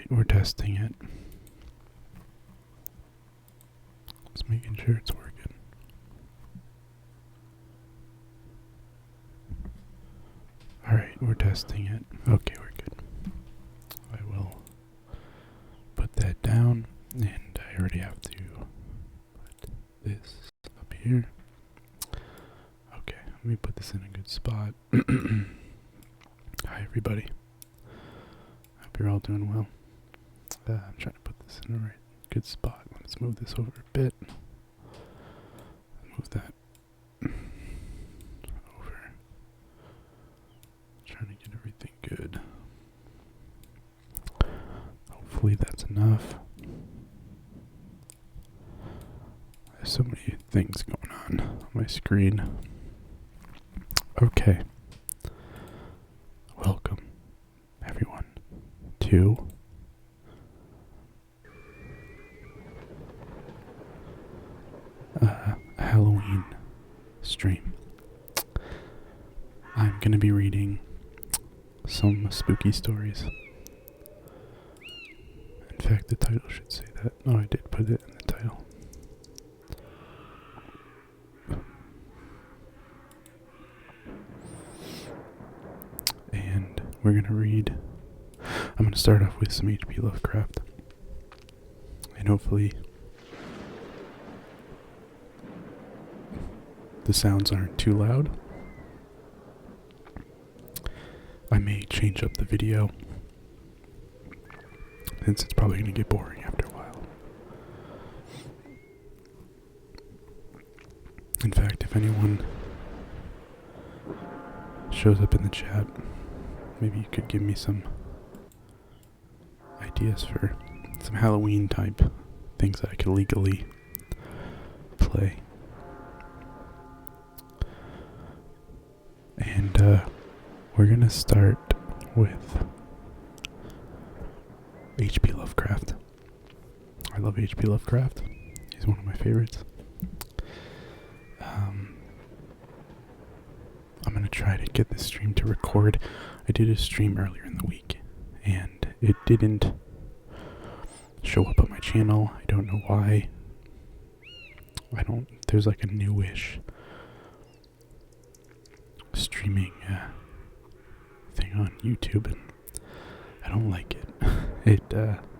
Alright, we're testing it. Just making sure it's working. Alright, we're testing it. Okay, we're good. I will put that down, and I already have to put this up here. Okay, let me put this in a good spot. Hi everybody. Hope you're all doing well. I'm trying to put this in the right good spot. Let's move this over a bit. Move that over. Trying to get everything good. Hopefully that's enough. There's so many things going on my screen. Okay. Welcome, everyone, to a Halloween stream. I'm going to be reading some spooky stories. In fact, the title should say that. Oh, I did put it in the title. And we're going to read. I'm going to start off with some H.P. Lovecraft. And hopefully the sounds aren't too loud. I may change up the video, since it's probably going to get boring after a while. In fact, if anyone shows up in the chat, maybe you could give me some ideas for some Halloween type things that I could legally play. And we're gonna start with H.P. Lovecraft. I love H.P. Lovecraft. He's one of my favorites. I'm gonna try to get this stream to record. I did a stream earlier in the week, and it didn't show up on my channel. I don't know why. There's like a newish streaming thing on YouTube, and I don't like it.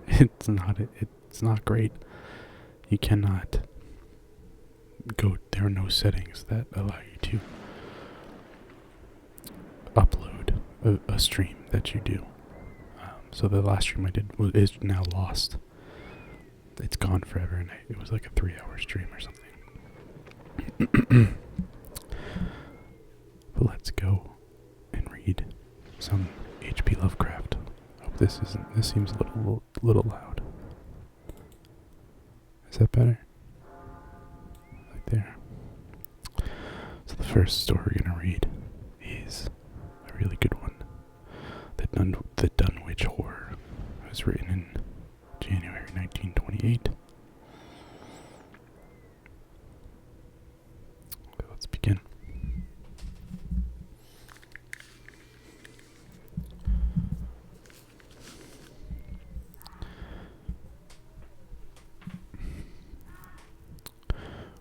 It's not great. You cannot go. There are no settings that allow you to upload a stream that you do. So the last stream I did is now lost. It's gone forever, and it was like a 3-hour stream or something. But let's go and read some H.P. Lovecraft. Hope this seems a little loud. Is that better? Right there. So the first story we're gonna read is a really good one. The Dunwich Horror. It was written in January 1928. Okay, let's begin.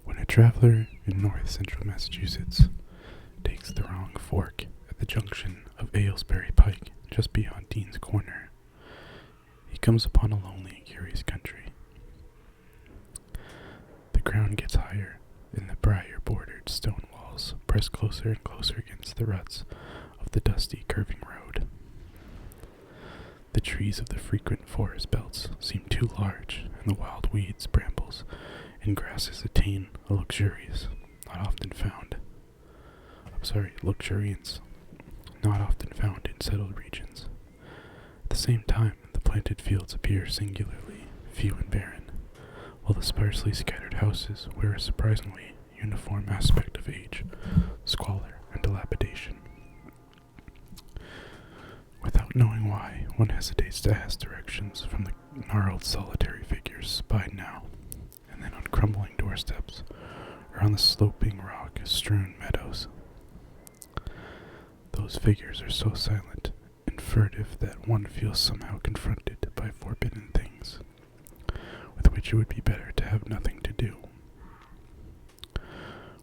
When a traveler in north central Massachusetts takes the wrong fork at the junction of Aylesbury Pike, just beyond Dean's Corner, he comes upon a lonely and curious country. The ground gets higher, and the briar-bordered stone walls press closer and closer against the ruts of the dusty, curving road. The trees of the frequent forest belts seem too large, and the wild weeds, brambles, and grasses attain a luxuriance not often found in settled regions. At the same time, the planted fields appear singularly few and barren, while the sparsely scattered houses wear a surprisingly uniform aspect of age, squalor, and dilapidation. Without knowing why, one hesitates to ask directions from the gnarled solitary figures spied now and then on crumbling doorsteps or on the sloping rock-strewn meadows. Those figures are so silent and furtive that one feels somehow confronted by by forbidden things, with which it would be better to have nothing to do.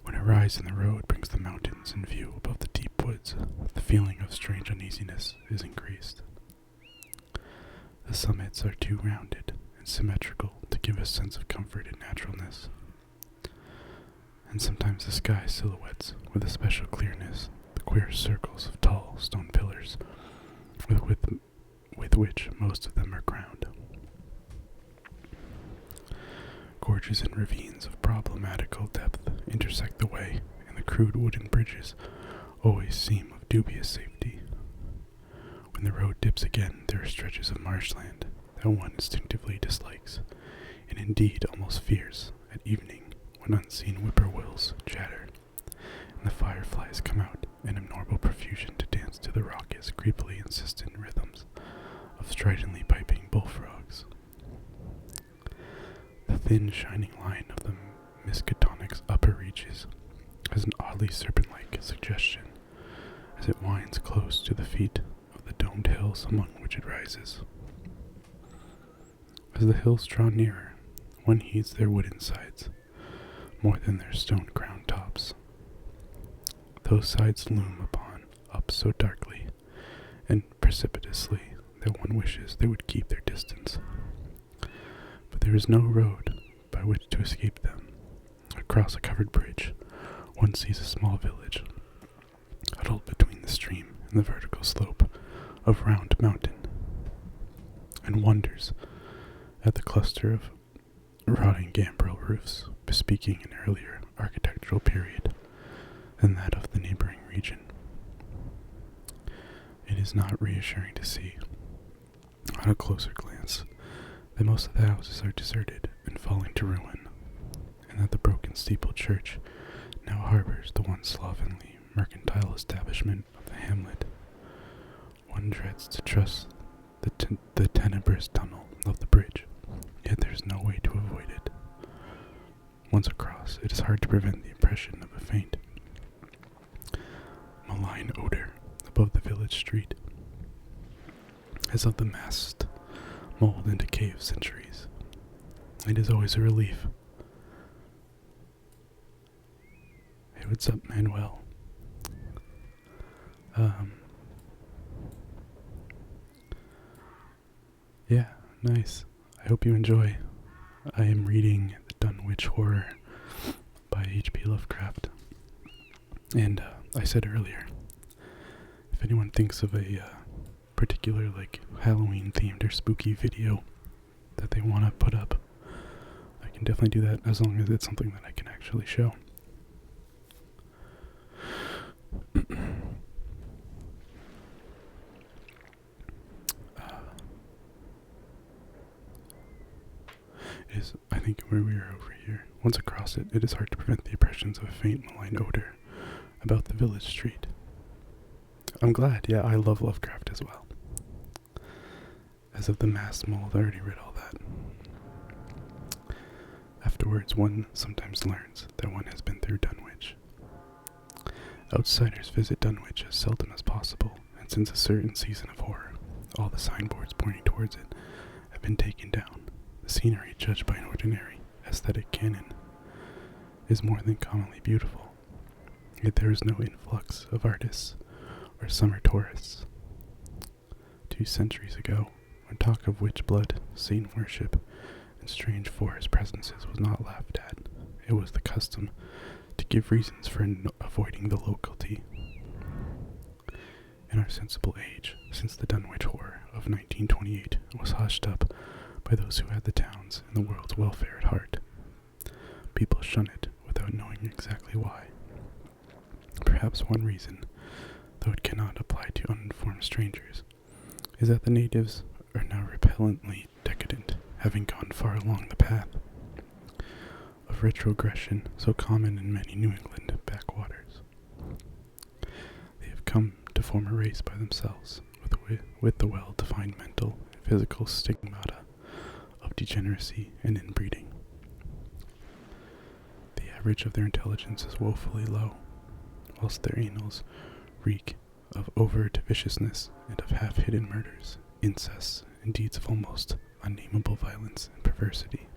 When a rise in the road brings the mountains in view above the deep woods, the feeling of strange uneasiness is increased. The summits are too rounded and symmetrical to give a sense of comfort and naturalness, and sometimes the sky silhouettes with a special clearness the queer circles of tall stone pillars with which most of them are crowned. Gorges and ravines of problematical depth intersect the way, and the crude wooden bridges always seem of dubious safety. When the road dips again, there are stretches of marshland that one instinctively dislikes, and indeed almost fears, at evening, when unseen whippoorwills chatter, and the fireflies come out in abnormal profusion to dance to the raucous, creepily insistent rhythms of stridently piping bullfrogs. The thin, shining line of the Miskatonic's upper reaches has an oddly serpent-like suggestion as it winds close to the feet of the domed hills among which it rises. As the hills draw nearer, one heeds their wooden sides more than their stone-crowned tops. Those sides loom up so darkly and precipitously that one wishes they would keep their distance. But there is no road by which to escape them. Across a covered bridge, one sees a small village, huddled between the stream and the vertical slope of Round Mountain, and wonders at the cluster of rotting gambrel roofs bespeaking an earlier architectural period than that of the neighboring region. It is not reassuring to see, on a closer glance, that most of the houses are deserted and falling to ruin, and that the broken steepled church now harbors the once slovenly mercantile establishment of the hamlet. One dreads to trust the tenebrous tunnel of the bridge, yet there is no way to avoid it. Once across, it is hard to prevent the impression of a faint, malign odor above the village street, as of the masked mold and decay of centuries. It is always a relief. Hey, what's up, Manuel? Yeah, nice. I hope you enjoy. I am reading The Dunwich Horror by H.P. Lovecraft. And I said earlier, if anyone thinks of a particular Halloween themed or spooky video that they want to put up, I can definitely do that as long as it's something that I can actually show. I think where we are over here, once across it, it is hard to prevent the impressions of a faint malign odor about the village street. I'm glad, yeah, I love Lovecraft as well. As of the masked mold, I already read all that. Afterwards, one sometimes learns that one has been through Dunwich. Outsiders visit Dunwich as seldom as possible, and since a certain season of horror, all the signboards pointing towards it have been taken down. The scenery, judged by an ordinary aesthetic canon, is more than commonly beautiful, yet there is no influx of artists or summer tourists. 2 centuries ago, when talk of witch blood, Satan worship, and strange forest presences was not laughed at, it was the custom to give reasons for avoiding the locality. In our sensible age, since the Dunwich Horror of 1928 was hushed up by those who had the town's and the world's welfare at heart, people shun it without knowing exactly why. Perhaps one reason, though it cannot apply to uninformed strangers, is that the natives are now repellently decadent, having gone far along the path of retrogression so common in many New England backwaters. They have come to form a race by themselves, with the well-defined mental and physical stigmata of degeneracy and inbreeding. The average of their intelligence is woefully low, whilst their annals reek of overt viciousness and of half-hidden murders, incests, and deeds of almost unnameable violence and perversity.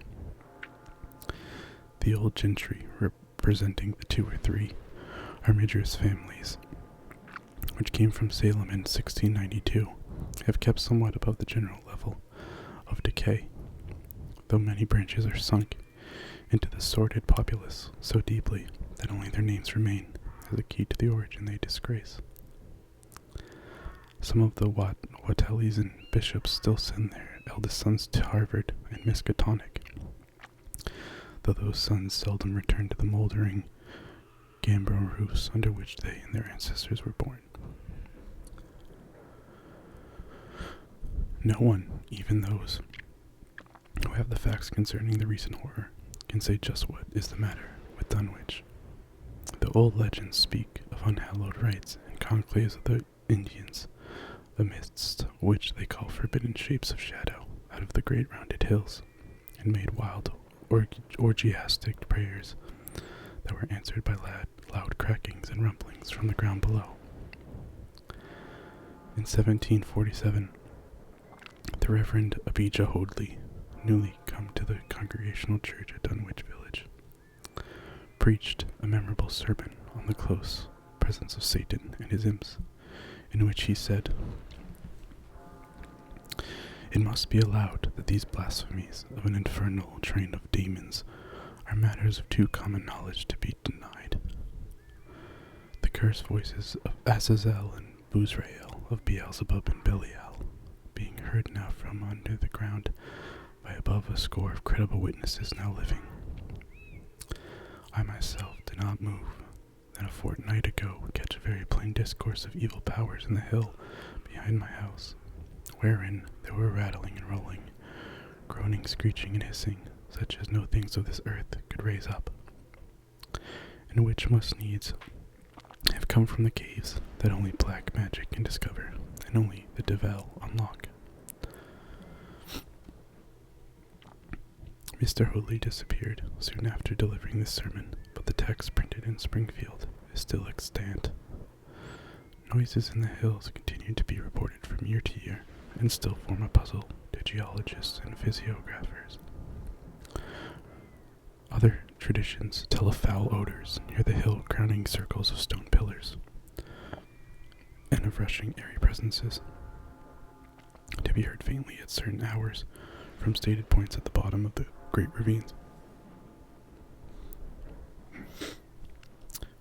The old gentry, representing the 2 or 3 armigerous families, which came from Salem in 1692, have kept somewhat above the general level of decay, though many branches are sunk into the sordid populace so deeply that only their names remain as a key to the origin they disgrace. Some of the Watellis and bishops still send their eldest sons to Harvard and Miskatonic, though those sons seldom return to the moldering gambrel roofs under which they and their ancestors were born. No one, even those who have the facts concerning the recent horror, can say just what is the matter with Dunwich. The old legends speak of unhallowed rites and conclaves of the Indians, amidst which they call forbidden shapes of shadow out of the great rounded hills, and made wild orgiastic prayers that were answered by loud crackings and rumblings from the ground below. In 1747, the Reverend Abijah Hoadley, newly come to the Congregational Church at Dunwich Village, preached a memorable sermon on the close presence of Satan and his imps, in which he said, "It must be allowed that these blasphemies of an infernal train of demons are matters of too common knowledge to be denied. The cursed voices of Azazel and Boozrael, of Beelzebub and Belial, being heard now from under the ground by above a score of credible witnesses now living. I myself did not move than a fortnight ago catch a very plain discourse of evil powers in the hill behind my house, wherein there were rattling and rolling, groaning, screeching, and hissing, such as no things of this earth could raise up, and which must needs have come from the caves that only black magic can discover, and only the devil unlock." Mr. Hoadley disappeared soon after delivering this sermon, but the text printed in Springfield is still extant. Noises in the hills continue to be reported from year to year, and still form a puzzle to geologists and physiographers. Other traditions tell of foul odors near the hill crowning circles of stone pillars, and of rushing airy presences, to be heard faintly at certain hours from stated points at the bottom of the great ravines,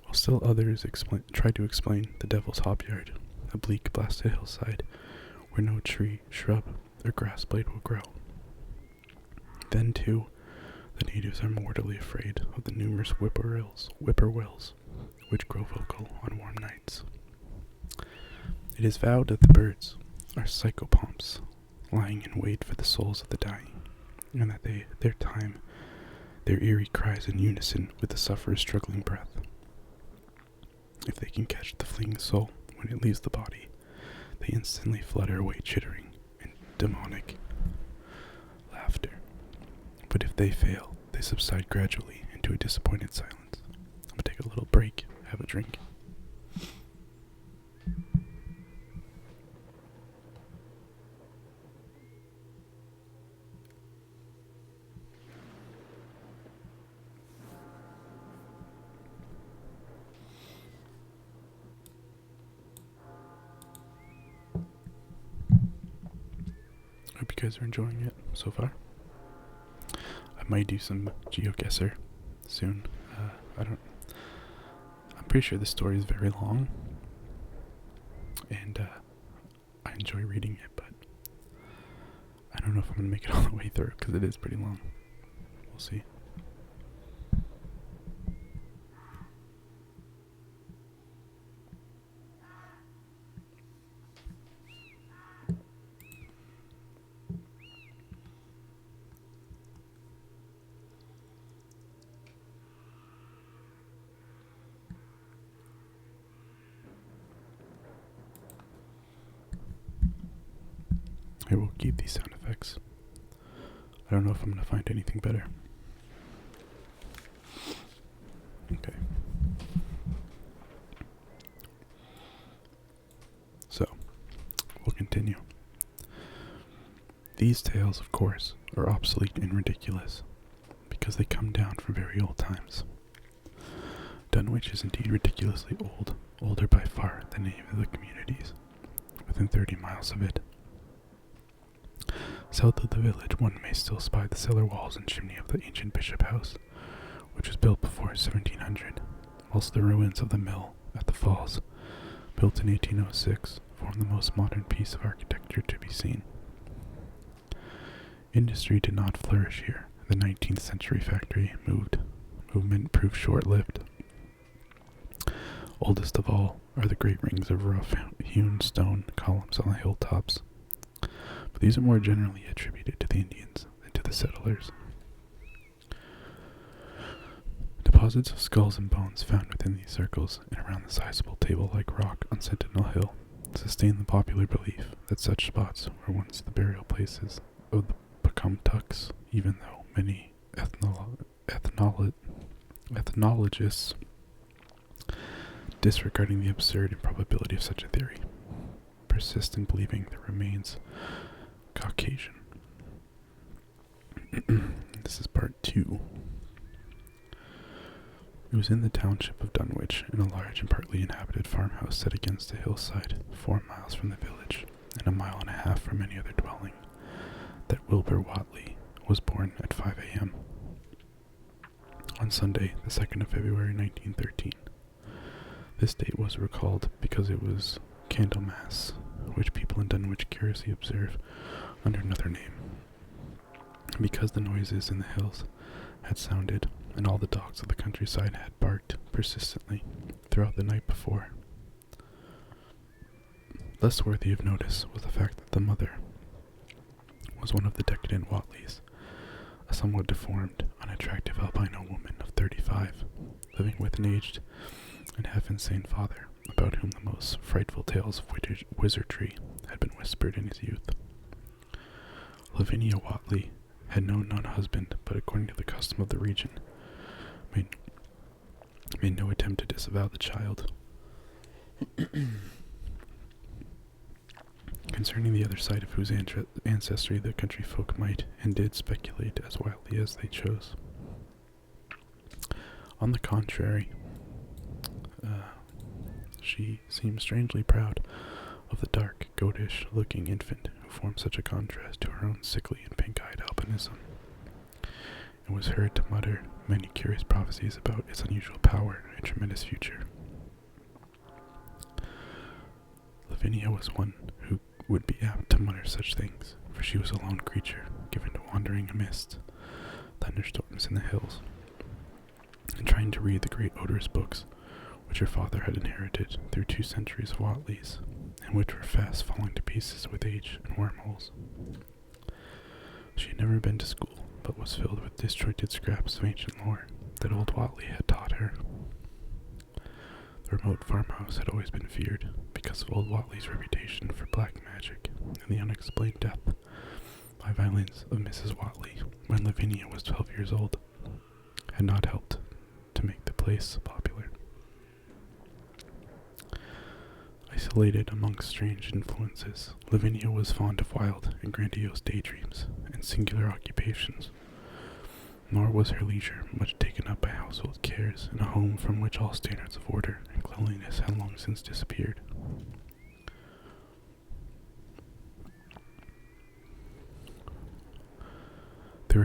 while still others try to explain the Devil's Hop Yard, a bleak, blasted hillside where no tree, shrub, or grass blade will grow. Then, too, the natives are mortally afraid of the numerous whippoorwills, which grow vocal on warm nights. It is vowed that the birds are psychopomps, lying in wait for the souls of the dying, and that their eerie cries in unison with the sufferer's struggling breath. If they can catch the fleeing soul when it leaves the body, they instantly flutter away chittering in demonic laughter. But if they fail, they subside gradually into a disappointed silence. I'm gonna take a little break, have a drink. Hope you guys are enjoying it so far. I might do some Geoguessr soon. I'm pretty sure the story is very long, and I enjoy reading it, but I don't know if I'm going to make it all the way through, because it is pretty long. We'll see. I will keep these sound effects. I don't know if I'm going to find anything better. Okay. So, we'll continue. These tales, of course, are obsolete and ridiculous, because they come down from very old times. Dunwich is indeed ridiculously old, older by far than any of the communities within 30 miles of it. South of the village, one may still spy the cellar walls and chimney of the ancient bishop house, which was built before 1700, whilst the ruins of the mill at the falls, built in 1806, form the most modern piece of architecture to be seen. Industry did not flourish here. The 19th century factory movement proved short-lived. Oldest of all are the great rings of rough-hewn stone columns on the hilltops, but these are more generally attributed to the Indians than to the settlers. Deposits of skulls and bones found within these circles and around the sizable table-like rock on Sentinel Hill sustain the popular belief that such spots were once the burial places of the Pocumtucks, even though many ethnologists, disregarding the absurd improbability of such a theory, persist in believing the remains Caucasian. This is part 2. It was in the township of Dunwich, in a large and partly inhabited farmhouse set against a hillside, 4 miles from the village, and 1.5 miles from any other dwelling, that Wilbur Whatley was born at 5 a.m. on Sunday, the 2nd of February, 1913. This date was recalled because it was Candlemas, which people in Dunwich curiously observe under another name, and because the noises in the hills had sounded, and all the dogs of the countryside had barked persistently throughout the night before. Less worthy of notice was the fact that the mother was one of the decadent Whatleys, a somewhat deformed, unattractive albino woman of 35, living with an aged and half-insane father, about whom the most frightful tales of wizardry had been whispered in his youth. Lavinia Whatley had known no husband, but according to the custom of the region, made no attempt to disavow the child. Concerning the other side of whose ancestry the country folk might and did speculate as wildly as they chose. On the contrary, she seemed strangely proud of the dark, goatish-looking infant who formed such a contrast to her own sickly and pink-eyed albinism, and was heard to mutter many curious prophecies about its unusual power and tremendous future. Lavinia was one who would be apt to mutter such things, for she was a lone creature, given to wandering amidst thunderstorms in the hills, and trying to read the great odorous books which her father had inherited through 2 centuries of Whatleys, and which were fast falling to pieces with age and wormholes. She had never been to school, but was filled with disjointed scraps of ancient lore that old Whatley had taught her. The remote farmhouse had always been feared because of old Whatley's reputation for black magic, and the unexplained death by violence of Mrs. Whatley when Lavinia was 12 years old had not helped to make the place popular. Isolated amongst strange influences, Lavinia was fond of wild and grandiose daydreams and singular occupations, nor was her leisure much taken up by household cares in a home from which all standards of order and cleanliness had long since disappeared. There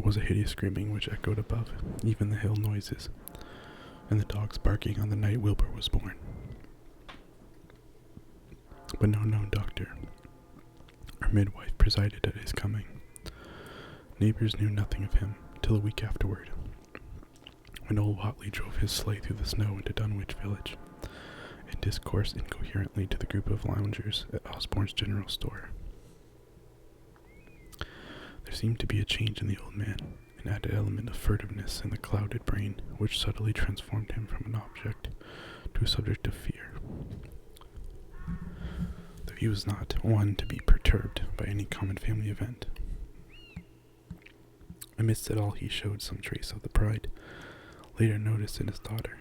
was a hideous screaming which echoed above even the hill noises, and the dogs barking on the night Wilbur was born. But no known doctor or midwife presided at his coming. Neighbors knew nothing of him till a week afterward, when old Whatley drove his sleigh through the snow into Dunwich village, and discoursed incoherently to the group of loungers at Osborne's general store. There seemed to be a change in the old man, an added element of furtiveness in the clouded brain which subtly transformed him from an object to a subject of fear, though he was not one to be perturbed by any common family event. Amidst it all he showed some trace of the pride later noticed in his daughter,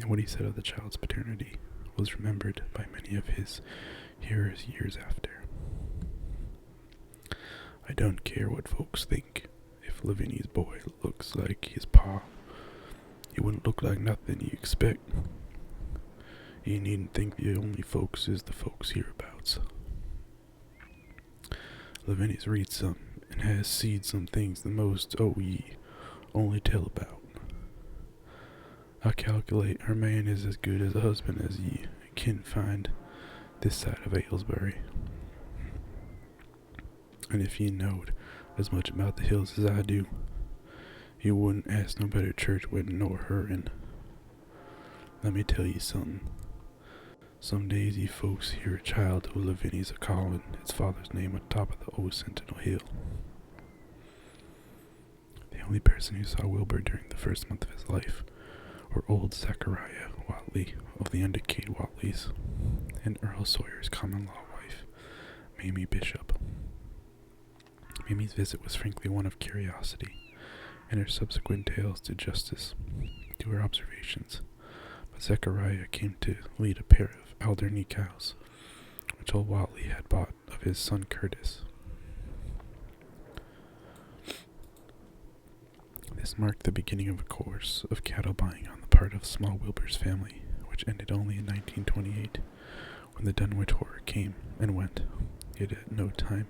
and what he said of the child's paternity was remembered by many of his hearers years after. I don't care what folks think. If Lavinia's boy looks like his pa, he wouldn't look like nothing you expect. You needn't think the only folks is the folks hereabouts. Lavinia's read some, and has seed some things the most ye only tell about. I calculate her man is as good as a husband as ye can find this side of Aylesbury. And if ye knowed as much about the hills as I do, you wouldn't ask no better church wedding nor her in. Let me tell ye something. Some days ye folks hear a child of Lavinia's a-calling its father's name on top of the old Sentinel Hill. The only person who saw Wilbur during the first month of his life were old Zachariah Watley of the Undercade Watleys and Earl Sawyer's common-law wife, Mamie Bishop. Mamie's visit was frankly one of curiosity, and her subsequent tales did justice to her observations. But Zechariah came to lead a pair of Alderney cows, which old Watley had bought of his son Curtis. This marked the beginning of a course of cattle buying on the part of small Wilbur's family, which ended only in 1928, when the Dunwich horror came and went. Yet at no time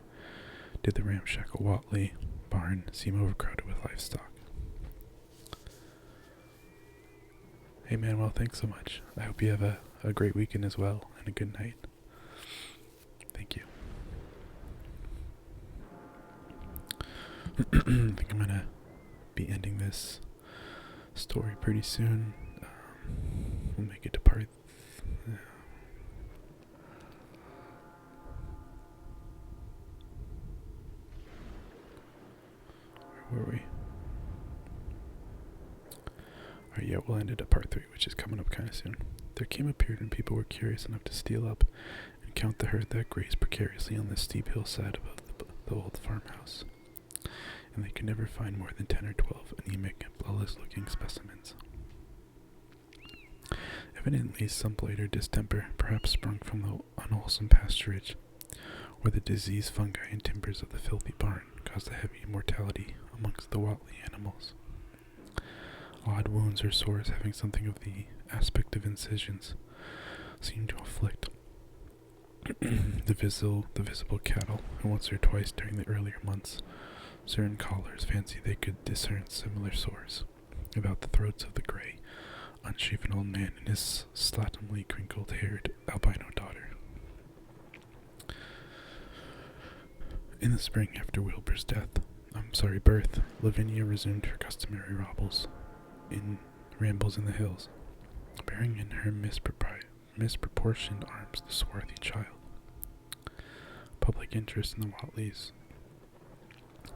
did the ramshackle Watley barn seem overcrowded with livestock. Hey man, well, thanks so much. I hope you have a great weekend as well, and a good night. Thank you. I think I'm gonna be ending this story pretty soon. We'll make it to part. Where were we? Alright, yeah, we'll end it at part 3, which is coming up kind of soon. There came a period when people were curious enough to steal up and count the herd that grazed precariously on the steep hillside above the old farmhouse, and they could never find more than 10 or 12 anemic and bloodless-looking specimens. Evidently, some blight or distemper, perhaps sprung from the unwholesome pasturage, or the diseased fungi and timbers of the filthy barn, caused a heavy mortality amongst the Watley animals. Odd wounds or sores having something of the aspect of incisions seemed to afflict the visible cattle, and once or twice during the earlier months, certain callers fancied they could discern similar sores about the throats of the gray, unshaven old man and his slatternly crinkled-haired albino daughter. In the spring after Wilbur's birth, Lavinia resumed her customary rambles in the hills, bearing in her misproportioned arms the swarthy child. Public interest in the Watleys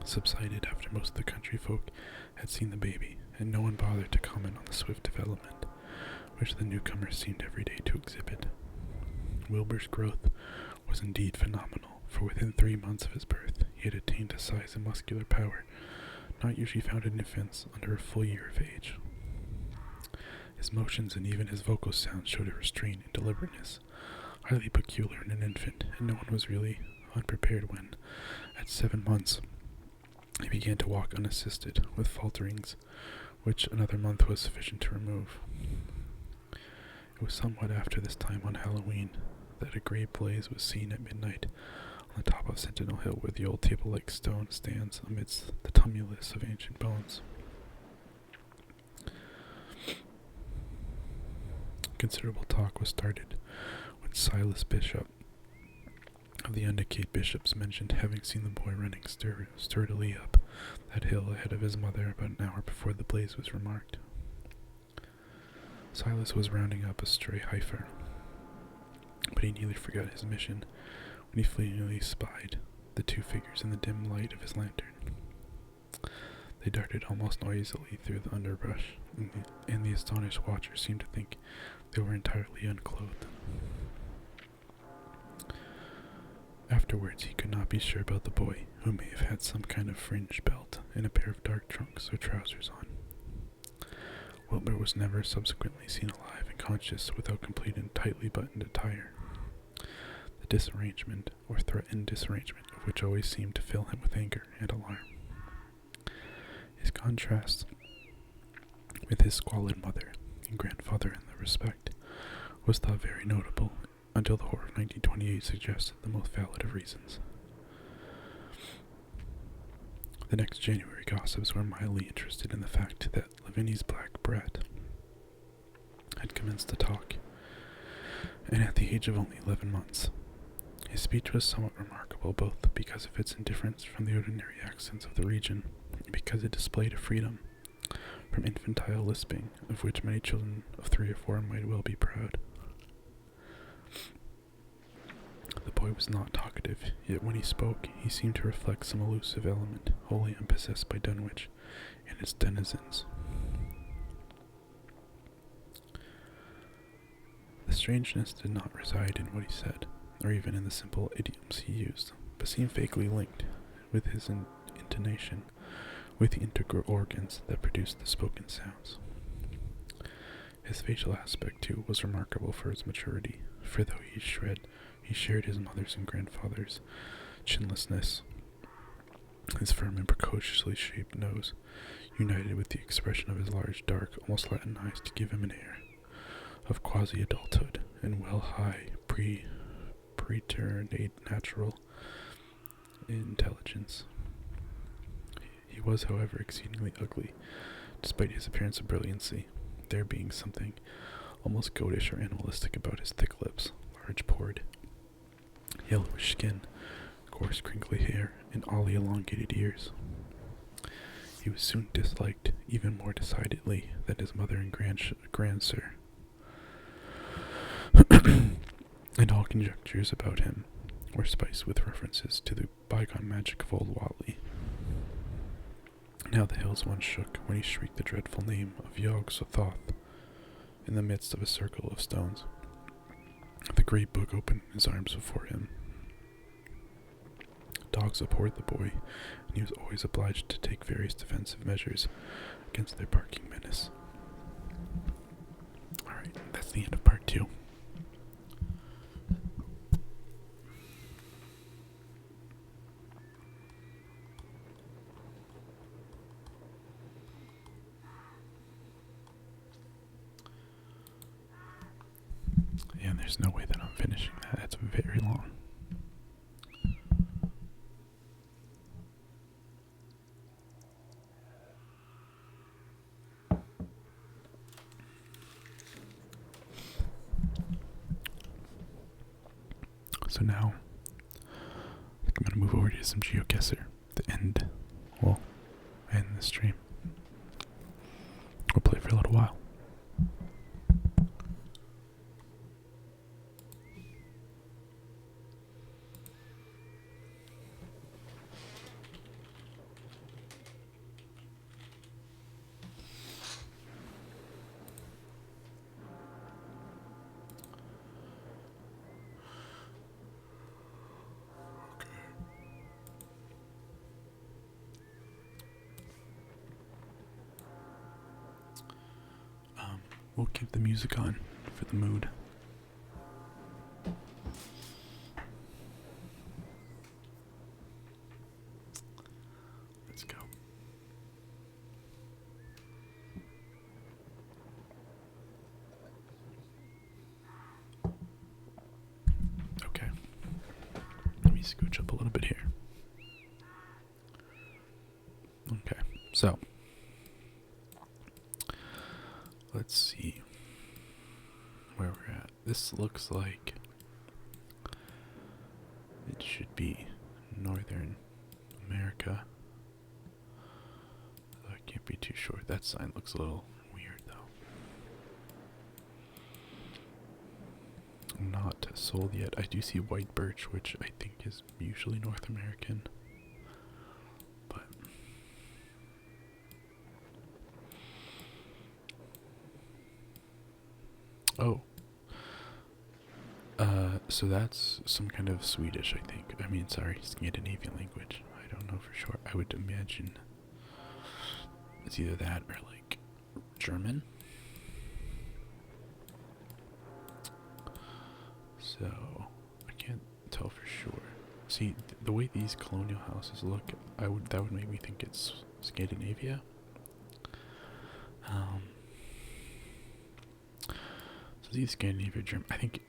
subsided after most of the country folk had seen the baby, and no one bothered to comment on the swift development which the newcomer seemed every day to exhibit. Wilbur's growth was indeed phenomenal, for within 3 months of his birth he had attained a size and muscular power not usually found in infants under a full year of age. His motions and even his vocal sounds showed a restraint and deliberateness highly peculiar in an infant, and no one was really unprepared when, at 7 months, he began to walk unassisted, with falterings, which another month was sufficient to remove. It was somewhat after this time on Halloween that a great blaze was seen at midnight on the top of Sentinel Hill, where the old table-like stone stands amidst the tumulus of ancient bones. Considerable talk was started when Silas Bishop of the Undercade Bishops mentioned having seen the boy running sturdily up that hill ahead of his mother about an hour before the blaze was remarked. Silas was rounding up a stray heifer, but he nearly forgot his mission when he fleetingly spied the 2 figures in the dim light of his lantern. They darted almost noisily through the underbrush, and the astonished watcher seemed to think they were entirely unclothed. Afterwards, he could not be sure about the boy, who may have had some kind of fringed belt and a pair of dark trunks or trousers on. Wilbur was never subsequently seen alive and conscious without complete and tightly buttoned attire. a disarrangement or threatened disarrangement of which always seemed to fill him with anger and alarm. His contrast with his squalid mother and grandfather in the respect was thought very notable until the horror of 1928 suggested the most valid of reasons. The next January gossips were mildly interested in the fact that Lavinia's black brat had commenced to talk, and at the age of only 11 months. His speech was somewhat remarkable both because of its indifference from the ordinary accents of the region and because it displayed a freedom from infantile lisping of which many children of 3 or 4 might well be proud. The boy was not talkative, yet when he spoke, he seemed to reflect some elusive element wholly unpossessed by Dunwich and its denizens. The strangeness did not reside in what he said, or even in the simple idioms he used, but seemed vaguely linked with his intonation, with the integral organs that produced the spoken sounds. His facial aspect, too, was remarkable for its maturity, for though he shared his mother's and grandfather's chinlessness, his firm and precociously shaped nose, united with the expression of his large, dark, almost Latin eyes to give him an air of quasi-adulthood and high preternatural intelligence. He was, however, exceedingly ugly, despite his appearance of brilliancy, there being something almost goatish or animalistic about his thick lips, large pored, yellowish skin, coarse crinkly hair, and oddly elongated ears. He was soon disliked even more decidedly than his mother and grandsir, and all conjectures about him were spiced with references to the bygone magic of old Watley. Now the hills once shook when he shrieked the dreadful name of Geoguessr in the midst of a circle of stones. The great book opened his arms before him. Dogs abhorred the boy, and he was always obliged to take various defensive measures against their barking menace. Alright, that's the end of part 2. Yeah, and there's no way that I'm finishing that. That's very long. So now, I'm going to move over to some Geoguessr to end the stream. We'll play for a little while. We'll keep the music on for the mood. Let's go. Okay. Let me scooch up a little bit here. Okay, so let's see where we're at. This looks like it should be Northern America. I can't be too sure. That sign looks a little weird though. Not sold yet. I do see white birch, which I think is usually North American. Oh. So that's some kind of Swedish, I think. I mean, sorry, Scandinavian language. I don't know for sure. I would imagine it's either that or, like, German. So, I can't tell for sure. See, the way these colonial houses look, that would make me think it's Scandinavia. So these Scandinavia, German. I think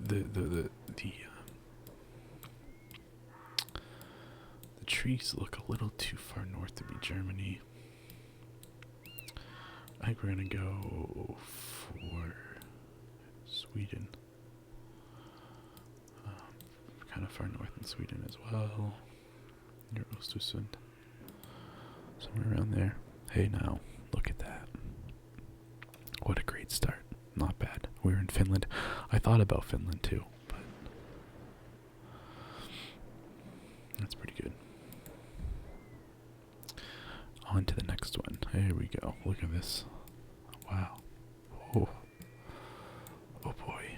the trees look a little too far north to be Germany. I think we're gonna go for Sweden. Kind of far north in Sweden as well. Near Östersund. Somewhere around there. Hey now, look at that. What a great start. Not bad. We're in Finland. I thought about Finland too, but that's pretty good. On to the next one. Here we go. Look at this. Wow. Oh. Oh boy.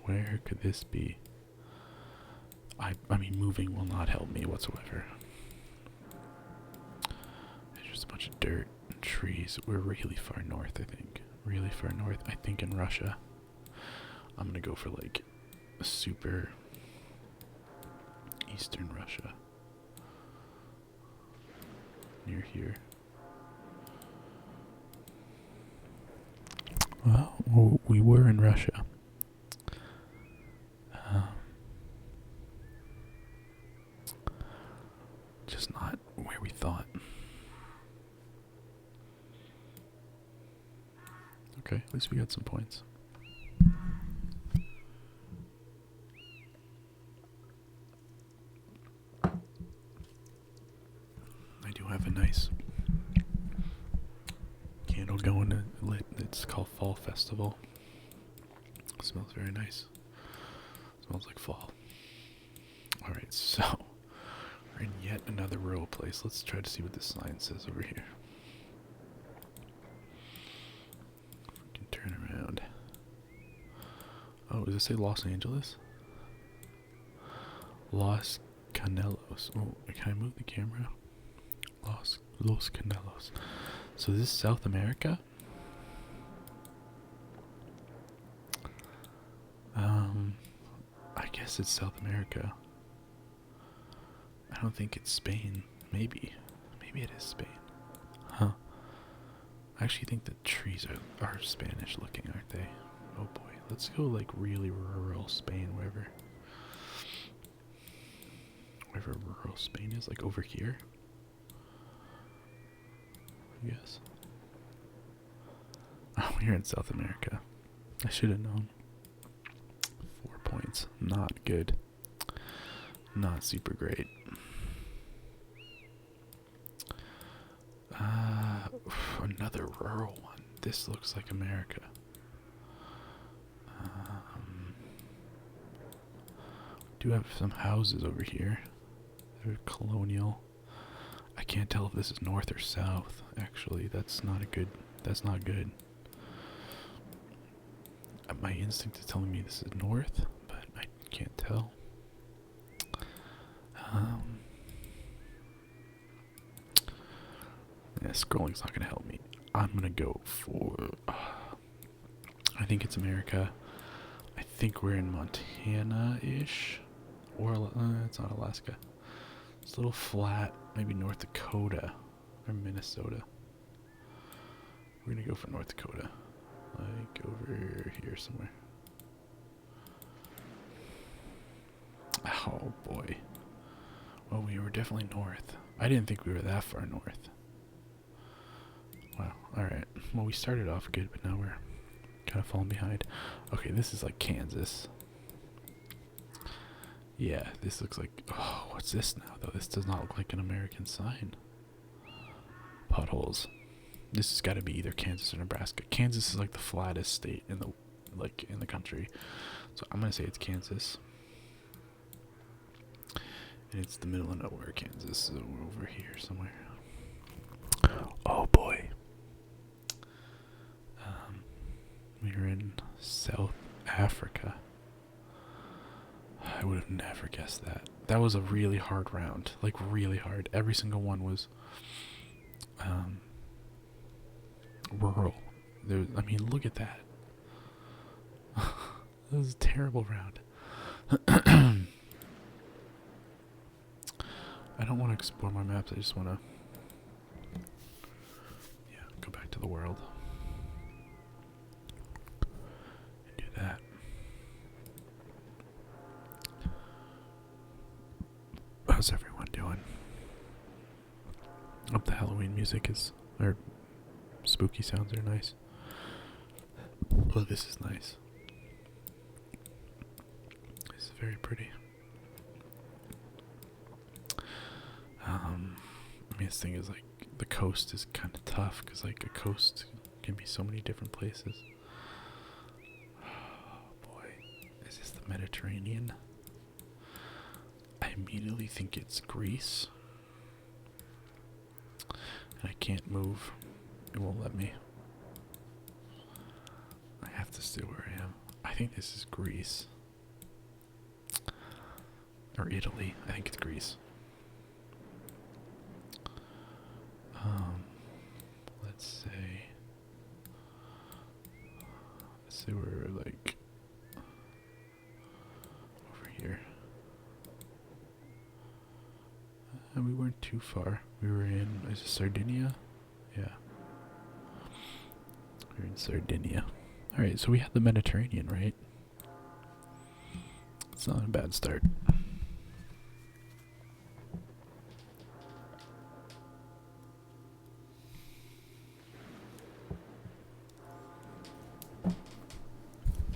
Where could this be? I mean, moving will not help me whatsoever. There's just a bunch of dirt and trees. We're really far north, I think. Really far north. I think in Russia. I'm gonna go for like a super eastern Russia. Near here. Well, we were in Russia. Just not where we thought. Okay, at least we got some points. I do have a nice candle going lit. It's called Fall Festival. It smells very nice. Smells like fall. Alright, so we're in yet another rural place. Let's try to see what this sign says over here. We can turn around. Oh, does it say Los Angeles? Los Canelos. Oh, can I move the camera? Los Canelos. So this is South America? I guess it's South America. I don't think it's Spain. Maybe it is Spain. Huh. I actually think the trees are Spanish looking, aren't they? Oh boy. Let's go like really rural Spain, wherever rural Spain is, like over here. I guess. Oh, we're in South America. I should have known. 4 points. Not good. Not super great. Another rural one. This looks like America. Do have some houses over here. They're colonial. I can't tell if this is north or south. Actually, that's not good. My instinct is telling me this is north, but I can't tell. Yeah, scrolling's not gonna help me. I'm gonna go for. I think it's America. I think we're in Montana-ish, or it's not Alaska. It's a little flat, maybe North Dakota or Minnesota. We're gonna go for North Dakota, like over here somewhere. Oh boy. Well, we were definitely north. I didn't think we were that far north. Wow, alright. Well, we started off good, but now we're kind of falling behind. Okay, this is like Kansas. Yeah, this looks like... Oh, what's this now, though? This does not look like an American sign. Potholes. This has got to be either Kansas or Nebraska. Kansas is like the flattest state in the country. So I'm going to say it's Kansas. And it's the middle of nowhere, Kansas. So we're over here somewhere. Oh, boy. We're in South Africa. I would have never guessed that. That was a really hard round. Like, really hard. Every single one was rural. I mean, look at that. That was a terrible round. I don't want to explore my maps. I just want to, yeah, go back to the world and do that. How's everyone doing? Hope the Halloween music is, or spooky sounds are nice. Oh, this is nice. This is very pretty. I mean, this thing is like, the coast is kind of tough, because like a coast can be so many different places. Oh boy, is this the Mediterranean? I immediately think it's Greece. And I can't move. It won't let me. I have to stay where I am. I think this is Greece. Or Italy. I think it's Greece. Let's say we're like over here. And we weren't too far. We were in, is it Sardinia? Yeah. We were in Sardinia. Alright, so we had the Mediterranean, right? It's not a bad start.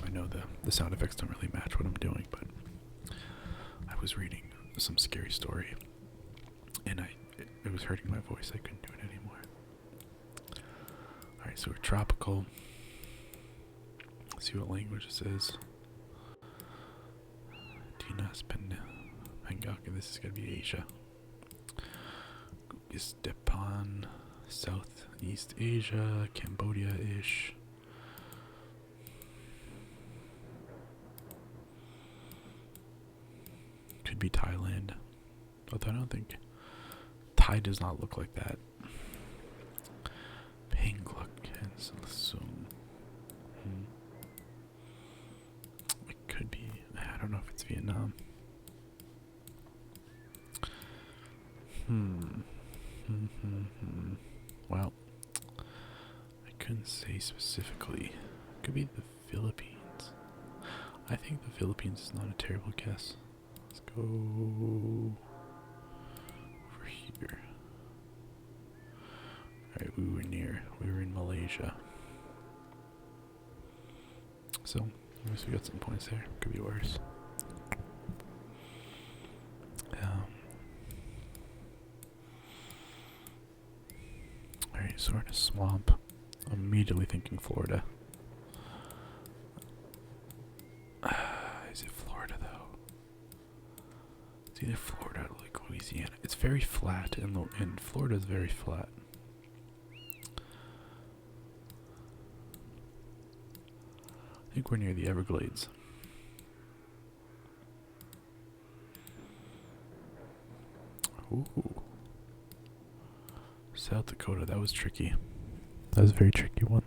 I know the sound effects don't really match what I'm doing, but I was reading some scary story and it was hurting my voice. I couldn't do it anymore. Alright, so we're tropical. Let's see what language this is. Tinas Pengaka, this is gonna be Asia. Stepan, Southeast Asia, Cambodia-ish. Could be Thailand. Although I don't think Thai does not look like that. Pengluk and Sum. It could be. I don't know if it's Vietnam. Well, I couldn't say specifically. Could be the Philippines. I think the Philippines is not a terrible guess. Let's go over here. Alright, we were in Malaysia. So, I guess we got some points there. Could be worse. Alright, so we're in a swamp. I'm immediately thinking Florida. Is it Florida though? It's either Florida or like Louisiana. It's very flat, and Florida is very flat. I think we're near the Everglades. Ooh. South Dakota, that was tricky. That was a very tricky one.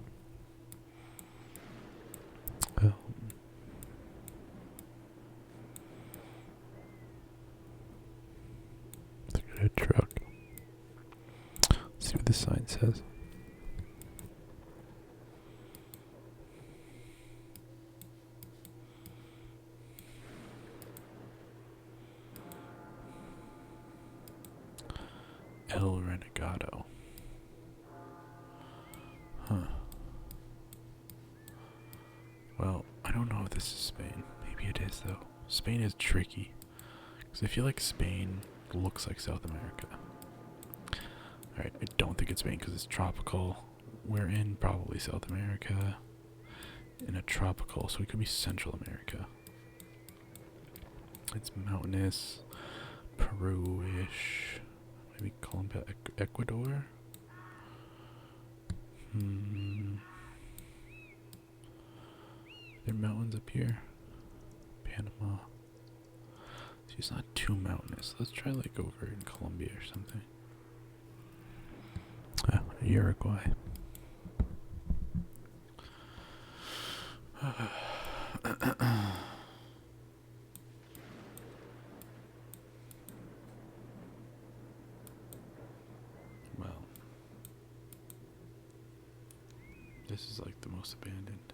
Look at a truck. Let's see what the sign says. El Renegado. Huh. Well, I don't know if this is Spain. Maybe it is, though. Spain is tricky. Because I feel like Spain looks like South America. Alright, I don't think it's Spain because it's tropical. We're in probably South America. In a tropical, so we could be Central America. It's mountainous. Peru-ish. Maybe Colombia, Ecuador? Are there mountains up here? Panama. See, it's not too mountainous. Let's try like over in Colombia or something. Uruguay. This is like the most abandoned.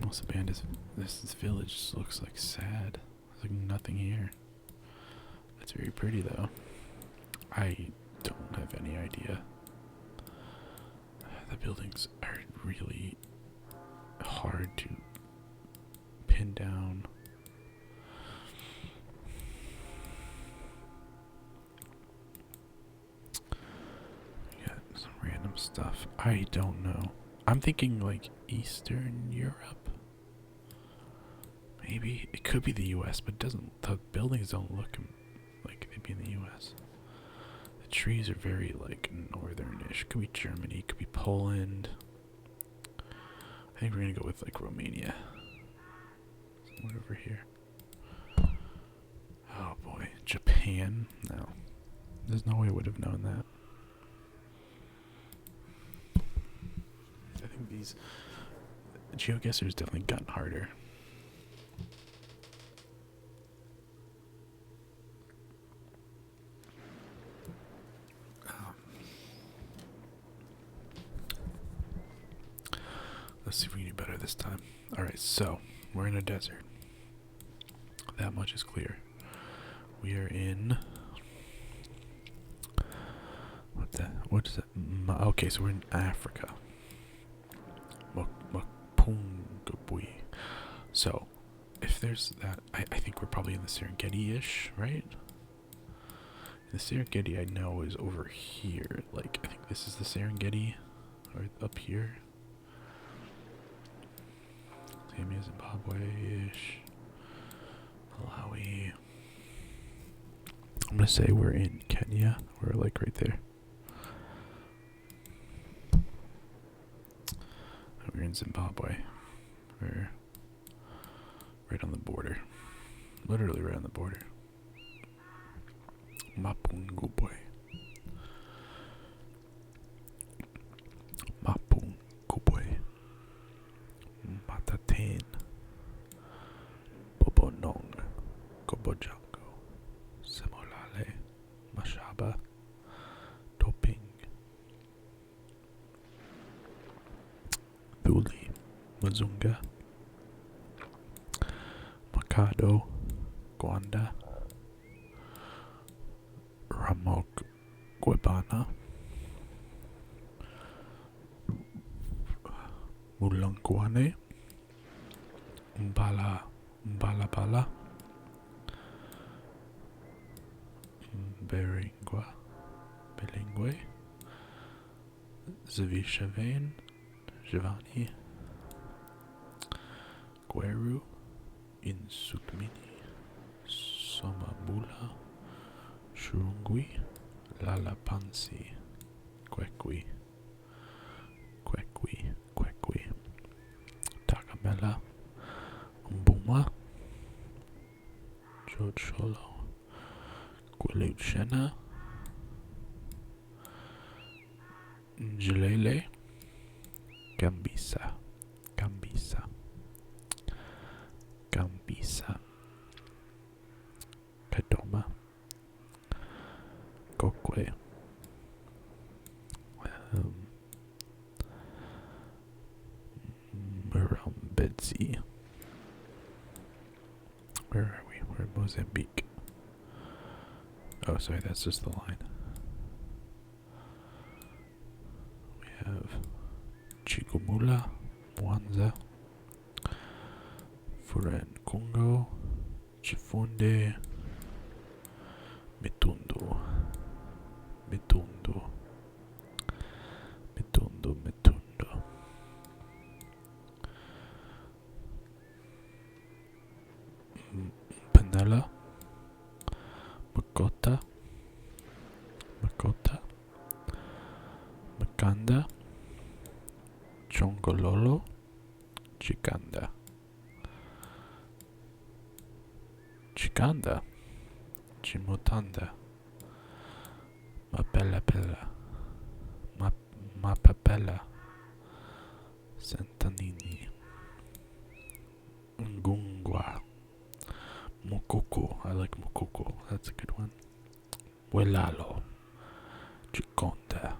Most abandoned. This village just looks like sad. There's like nothing here. It's very pretty though. I don't have any idea. The buildings are really hard to pin down. We got some random stuff. I don't know. I'm thinking like Eastern Europe. Maybe it could be the US, but the buildings don't look like they'd be in the US. The trees are very like northern-ish. Could be Germany, could be Poland. I think we're gonna go with like Romania. Somewhere over here. Oh boy, Japan? No. There's no way I would have known that. I think these Geoguessr has definitely gotten harder. Let's see if we can do better this time. Alright, so we're in a desert. That much is clear. We are in. What is it? Okay, so we're in Africa. Mapungubwe. So, if there's that, I think we're probably in the Serengeti-ish, right? The Serengeti I know is over here. Like, I think this is the Serengeti, right up here. Zambia, Zimbabwe-ish. Malawi. I'm gonna say we're in Kenya. We're like right there. We're in Zimbabwe. We're right on the border. Literally right on the border. Mapungubwe. Mapungubwe. Mataten. Bobonong. Kobojango. Semolale. Mashaba. Toping. Thuli. Mazunga. Makado. Gwanda. Ramok Gwebana. Mulangwane. Mbalabala. Belingue. Zavishavan. Giovanni. Gweru. Insukmini. Somamula. Shurungwi. Lalapansi. Kwekwi. Tagamela. Mbuma. Jocholo. Gwiluchena. Njilele. Gambisa. Kadoma. Kokwe. Murrumbidgee. Where are we? We're in Mozambique. Oh, sorry, that's just the line. We have Chigumula, Mwanza, Furen Congo, Chifunde, Mitundu. Panela, Makota, Makanda, Chongololo, Chikanda, Chimotanda, Mapapela, Santanini, Ngungwa, Mukoko. I like Mukoko. That's a good one. Welalo, Chikonda,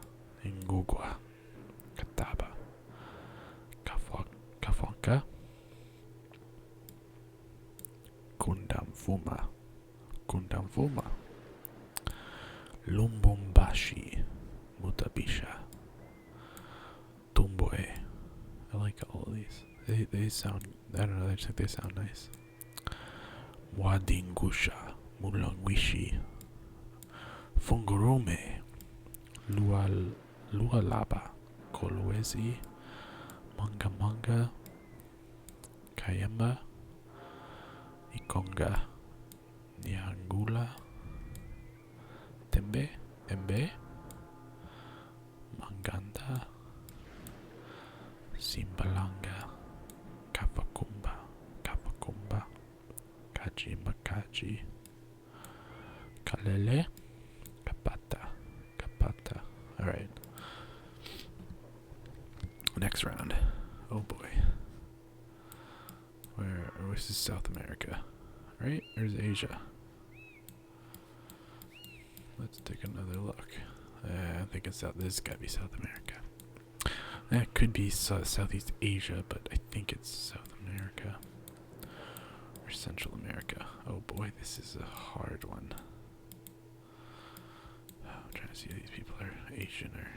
Ngugwa, Kata, Osaka, Gundam Fuma, Lumbumbashi, Mutabisha, Tumboe. I like all of these. They sound, I don't know, I just think they sound nice. Wadingusha, Mulangwishi, Fungurume, Lualaba, Kolwezi, Manga, Kayamba, Ikonga, Nyangula, Embe, Manganda, Simbalanga, Kapakumba, Kaji Makaji, Kalele, Kapata. Alright. Next round. Oh boy. This is South America, right? Or is it Asia? Let's take another look. I think it's South. This has got to be South America. That could be Southeast Asia, but I think it's South America or Central America. Oh boy, this is a hard one. I'm trying to see if these people are Asian or.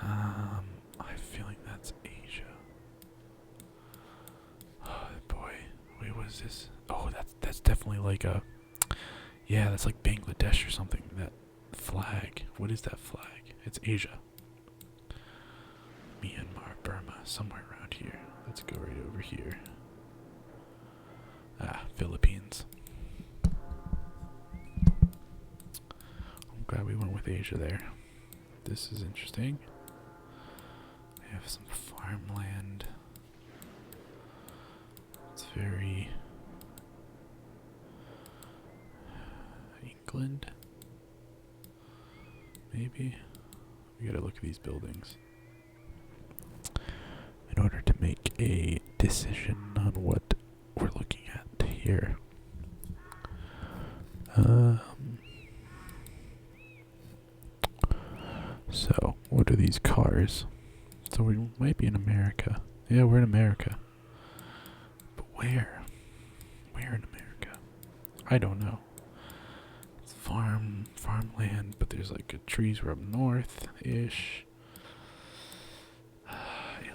I have a feeling that's Asia. Oh boy, wait, what is this? Oh, that's definitely like a. Yeah, that's like Bangladesh or something. That flag. What is that flag? It's Asia. Myanmar, Burma, somewhere around here. Let's go right over here. Philippines. I'm glad we went with Asia there. This is interesting. We have some farmland. It's very England. Maybe. We gotta look at these buildings in order to make a decision on what we're looking at here. So, what are these cars? So we might be in America. Yeah, we're in America. But where? Where in America? I don't know. It's farmland, but there's like trees were up north-ish.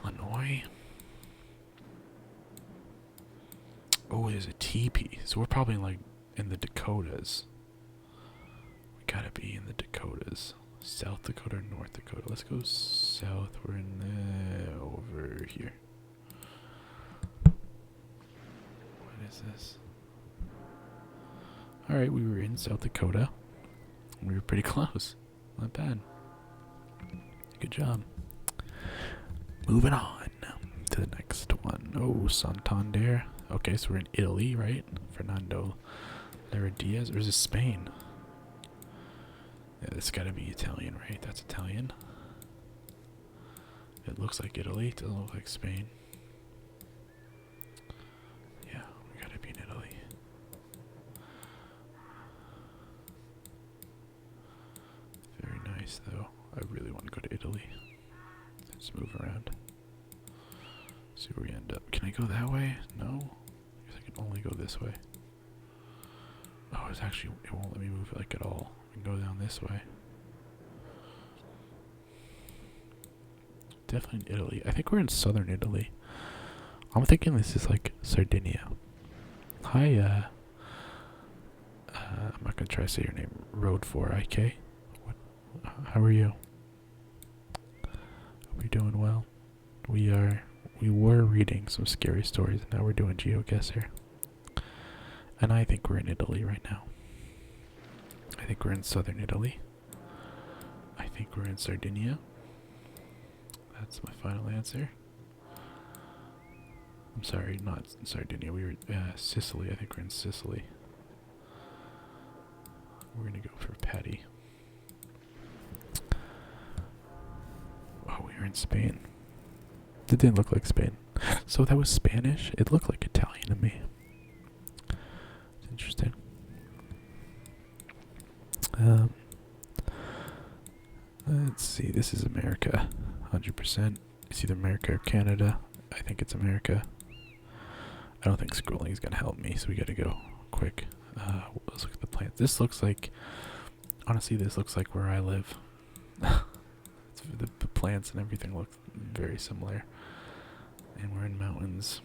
Illinois. Oh, there's a teepee. So we're probably like in the Dakotas. We gotta be in the Dakotas. South Dakota or North Dakota? Let's go south. We're in over here. What is this? Alright, we were in South Dakota. We were pretty close. Not bad. Good job. Moving on to the next one. Oh, Santander. Okay, so we're in Italy, right? Fernando Lara Diaz. Or is this Spain? Yeah, this gotta be Italian, right? That's Italian. It looks like Italy. It doesn't look like Spain. Yeah, we gotta be in Italy. Very nice, though. I really want to go to Italy. Let's move around. See where we end up. Can I go that way? No? I guess I can only go this way. Oh, it's actually, it won't let me move like at all. I can go down this way. Definitely in Italy. I think we're in southern Italy. I'm thinking this is like Sardinia. Hi, I'm not gonna try to say your name. Road 4IK. What? How are you? Hope you're doing well. We were reading some scary stories, and now we're doing Geoguessr. And I think we're in Italy right now. I think we're in southern Italy. I think we're in Sardinia. That's my final answer. I'm sorry, not in Sardinia. We were Sicily. I think we're in Sicily. We're gonna go for Patty. Oh, we were in Spain. It didn't look like Spain. So that was Spanish? It looked like Italian to me. It's interesting. Let's see. This is America. 100%. It's either America or Canada. I think it's America. I don't think scrolling is gonna help me, so we gotta go quick. Let's look at the plants. This looks like, honestly, this looks like where I live. The plants and everything look very similar. And we're in mountains.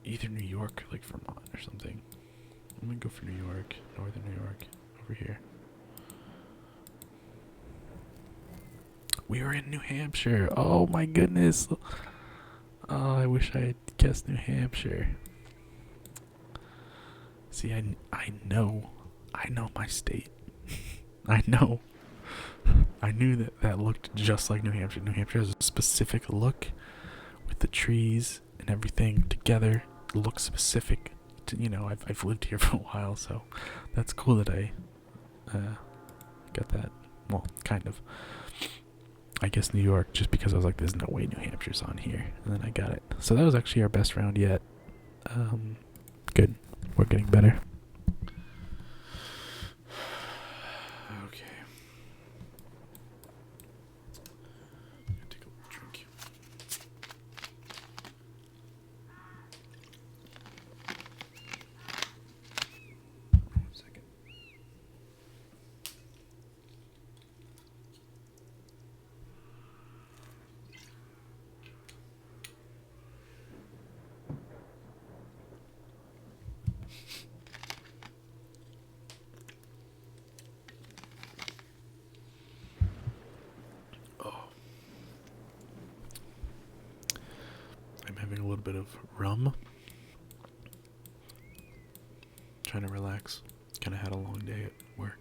Either New York, like Vermont or something. I'm gonna go for New York, northern New York, over here. We are in New Hampshire. Oh my goodness. Oh, I wish I had guessed New Hampshire. See, I know my state. I know. I knew that looked just like New Hampshire. New Hampshire has a specific look with the trees and everything together. It looks specific. I've lived here for a while, so that's cool that I got that. Well, kind of. I guess New York, just because I was like, there's no way New Hampshire's on here. And then I got it. So that was actually our best round yet. Good. We're getting better. Okay. Take a little drink. One second. I'm having a little bit of rum. Trying to relax. Kind of had a long day at work.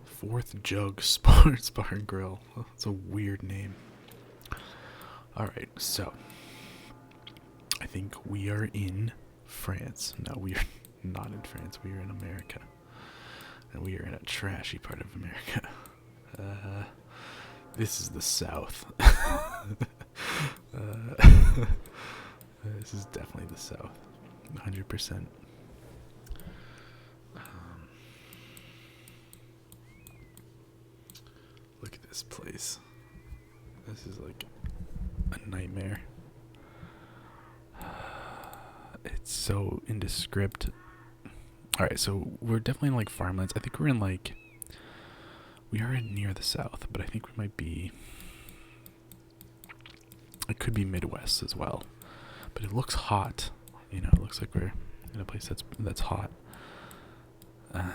Fourth Jug Sports Bar and Grill. That's a weird name. Alright, so I think we are in France. No, we are not in France. We are in America. And we are in a trashy part of America. This is the South. This is definitely the South. 100%. Look at this place. This is like a nightmare. It's so indescript. Alright, so we're definitely in like farmlands. I think we're in like... We are in near the South, but I think we might be... It could be Midwest as well. But it looks hot. You know, it looks like we're in a place that's hot. I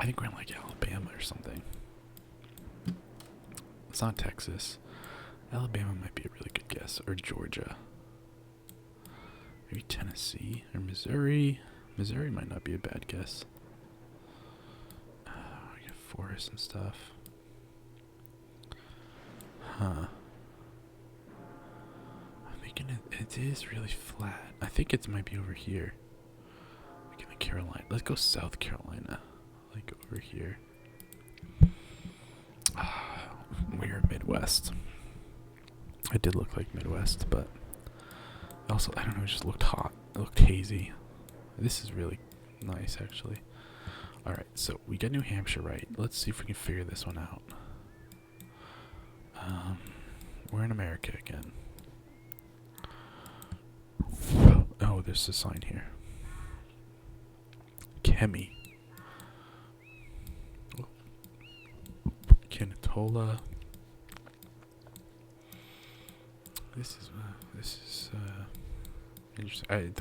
think we're in like Alabama or something. It's not Texas. Alabama might be a really good guess. Or Georgia. Maybe Tennessee or Missouri. Missouri might not be a bad guess. We got forests and stuff. Huh. I'm thinking it is really flat. I think it might be over here. Like in the Carolina. Let's go South Carolina. Like over here. We're Midwest. It did look like Midwest, but also, I don't know, it just looked hot. It looked hazy. This is really nice, actually. Alright, so we got New Hampshire right. Let's see if we can figure this one out. We're in America again. Oh, there's a sign here. Chemi. Oh. Canatola. This is interesting.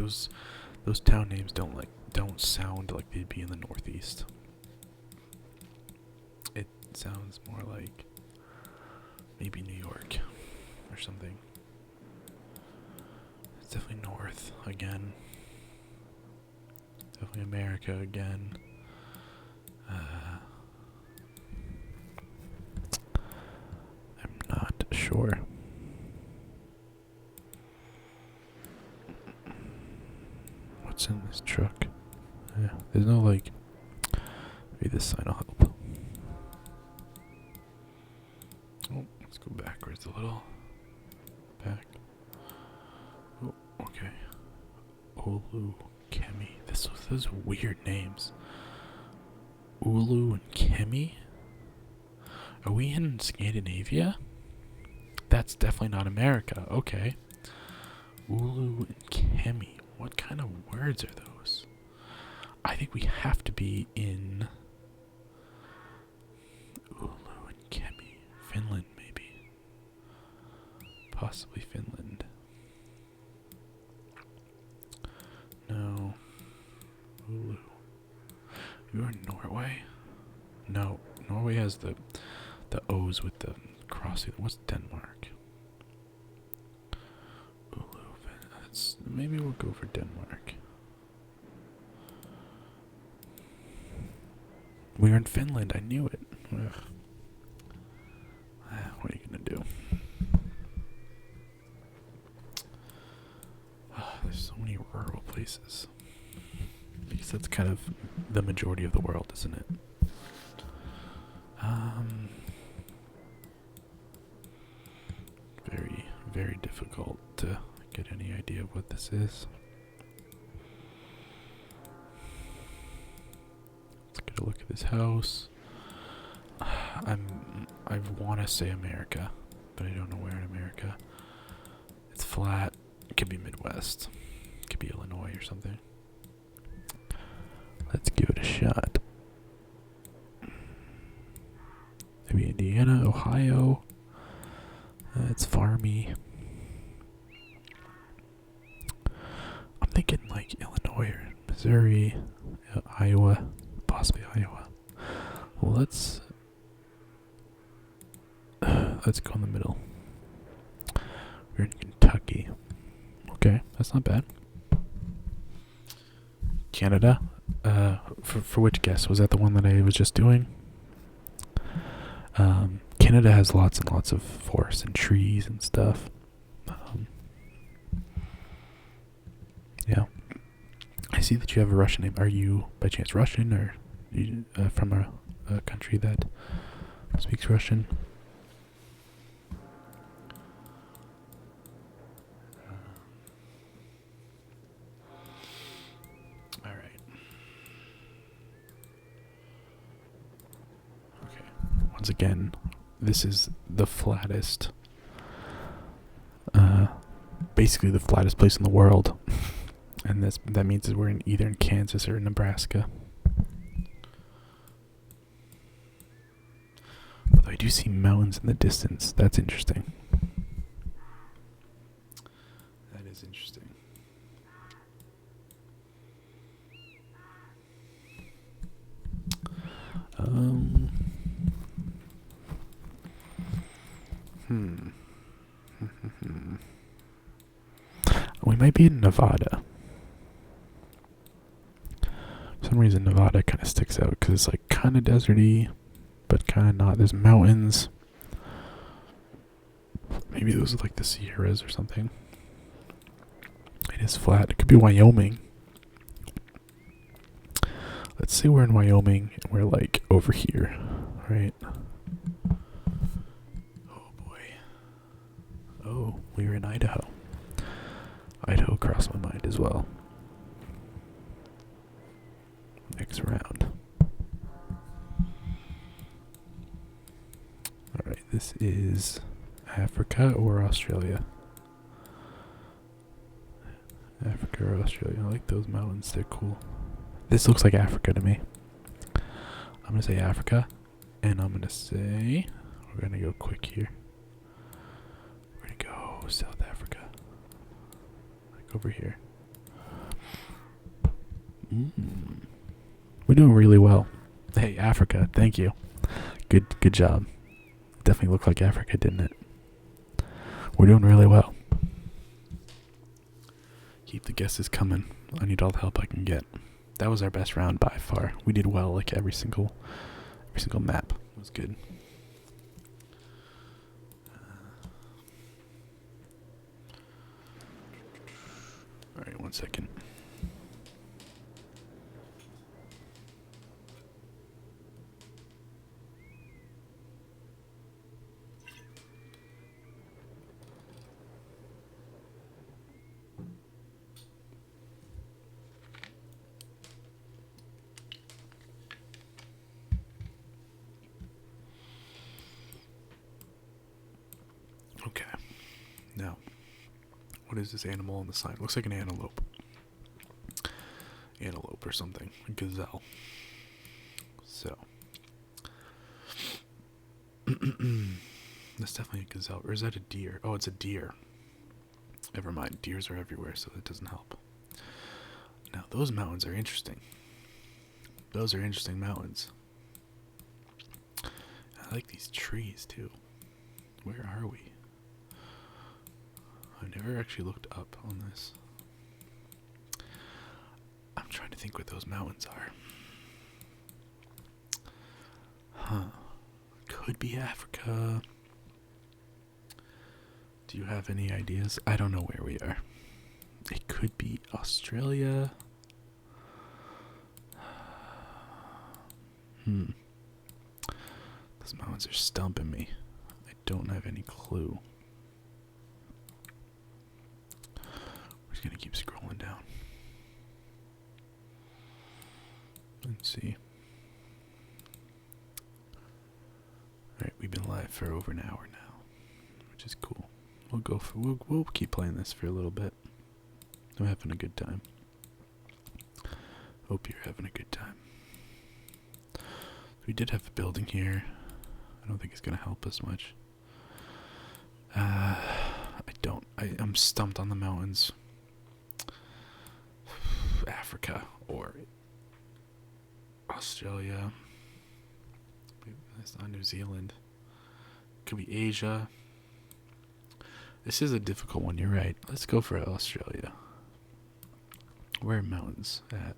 Those town names don't sound like they'd be in the Northeast. It sounds more like maybe New York or something. It's definitely north again. Definitely America again. I'm not sure. What's in this truck? Yeah, there's no like. Maybe this sign will help. Oh, let's go backwards a little. Back. Oh, okay. Olu Kemi. Those are weird names. Ulu and Kemi? Are we in Scandinavia? That's definitely not America. Okay. Ulu and Kemi. What kind of words are those? I think we have to be in Ulu and Kemi. Finland, maybe. Possibly Finland. No. Ulu. You're in Norway? No. Norway has the O's with the crossing. What's Denmark? Ulu. Maybe we'll go for Denmark. We're in Finland. I knew it. Ugh. What are you gonna do? There's so many rural places. Because that's kind of the majority of the world, isn't it? Very, very difficult to get any idea of what this is. Let's get a look at this house. I want to say America, but I don't know where in America. It's flat. It could be Midwest. It could be Illinois or something. Let's give it a shot. Maybe Indiana, Ohio. It's farmy. I'm thinking like Illinois or Missouri, Iowa, possibly Iowa. Well, let's go in the middle. We're in Kentucky. Okay, that's not bad. Canada. For which guess? Was that the one that I was just doing? Canada has lots and lots of forests and trees and stuff. Yeah. I see that you have a Russian name. Are you, by chance, Russian, or you, from a country that speaks Russian? Once again, this is the flattest, basically the flattest place in the world, and that means that we're either in Kansas or Nebraska. Although I do see mountains in the distance. That's interesting. That is interesting. We might be in Nevada. For some reason, Nevada kind of sticks out because it's like kind of deserty, but kind of not. There's mountains. Maybe those are like the Sierras or something. It is flat. It could be Wyoming. Let's say we're in Wyoming and we're like over here, right? Oh boy. Oh, we were in Idaho. Idaho crossed my mind as well. Next round. Alright, this is Africa or Australia? Africa or Australia. I like those mountains, they're cool. This looks like Africa to me. I'm going to say Africa, and I'm going to say, we're going to go quick here. We're going to go South Africa. Like over here. We're doing really well. Hey, Africa, thank you. Good job. Definitely looked like Africa, didn't it? We're doing really well. Keep the guesses coming. I need all the help I can get. That was our best round by far. We did well, like every single map was good. All right, 1 second. Okay. Now, what is this animal on the sign? Looks like an antelope. Antelope or something. A gazelle. So. That's definitely a gazelle. Or is that a deer? Oh, it's a deer. Never mind. Deers are everywhere, so that doesn't help. Now, those mountains are interesting. Those are interesting mountains. I like these trees, too. Where are we? I've never actually looked up on this. I'm trying to think what those mountains are. Huh. Could be Africa. Do you have any ideas? I don't know where we are. It could be Australia. Those mountains are stumping me. I don't have any clue. We're just gonna keep scrolling down. Let's see. Alright, we've been live for over an hour now, which is cool. We'll keep playing this for a little bit. I'm having a good time. Hope you're having a good time. We did have a building here. I don't think it's gonna help us much. I'm stumped on the mountains. Africa or Australia. That's not New Zealand. Could be Asia. This is a difficult one, you're right. Let's go for Australia. Where are mountains at?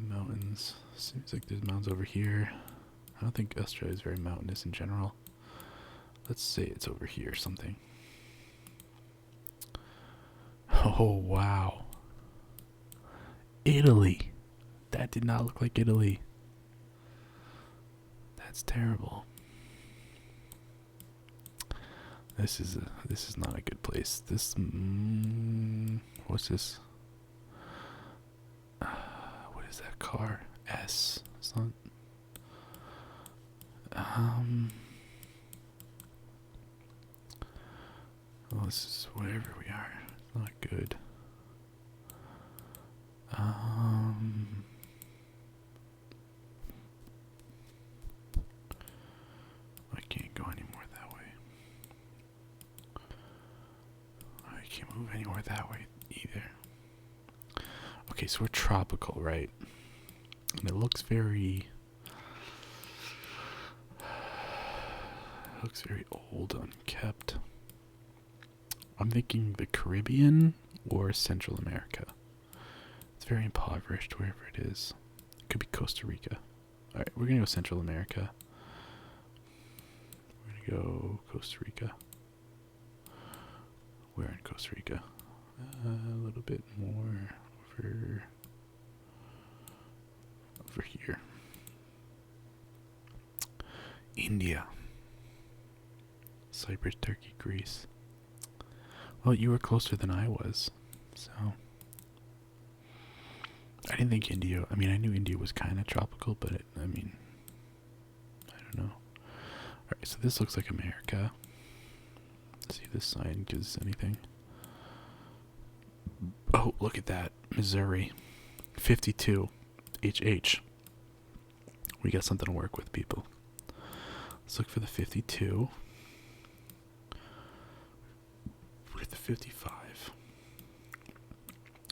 Mountains. Seems like there's mountains over here. I don't think Australia is very mountainous in general. Let's say it's over here or something. Oh, wow. Italy. That did not look like Italy. That's terrible. This is not a good place. This what's this? What is that car? S. It's not. Well, this is wherever we are. It's not good. I can't go anymore that way. I can't move anywhere that way either. Okay, so we're tropical, right? And it looks very old, unkept. I'm thinking the Caribbean or Central America. It's very impoverished wherever it is. It could be Costa Rica. Alright, we're gonna go Central America. We're gonna go Costa Rica. Where in Costa Rica? A little bit more over here. India. Cyprus, Turkey, Greece. Well, you were closer than I was, so I didn't think India. I mean, I knew India was kind of tropical, but I mean, I don't know. All right, so this looks like America. Let's see if this sign gives us anything. Oh, look at that, Missouri, 52, HH. We got something to work with, people. Let's look for the 52. With the 55.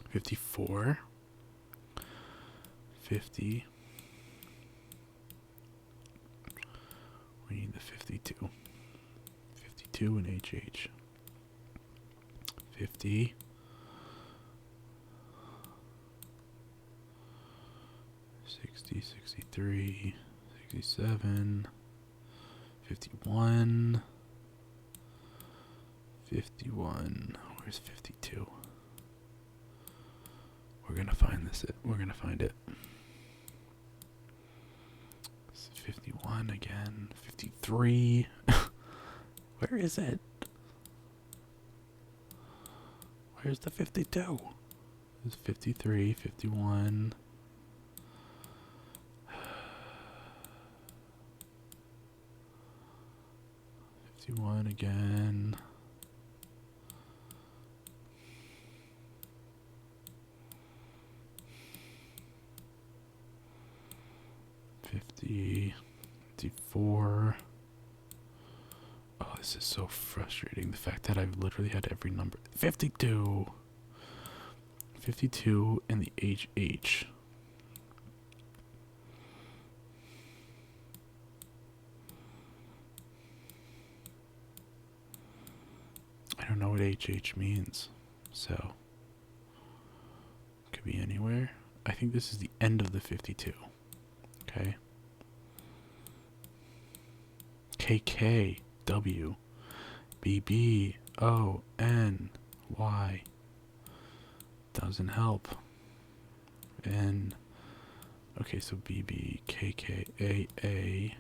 54. 50. We need the 52. 52 and HH. 50. 60, 63, 67, 51, 51. Where's 52? We're gonna find this. We're gonna find it. It's 51 again. 53. Where is it? Where's the 52? It's 53, 51. 54. 61 again. 50, 54. Oh, this is so frustrating. The fact that I've literally had every number. 52. 52 and the HH. I don't know what HH means, so could be anywhere. I think this is the end of the 52. Okay. KK, W, BB, O, N, Y. Doesn't help. N. Okay, so BB, KK, AA.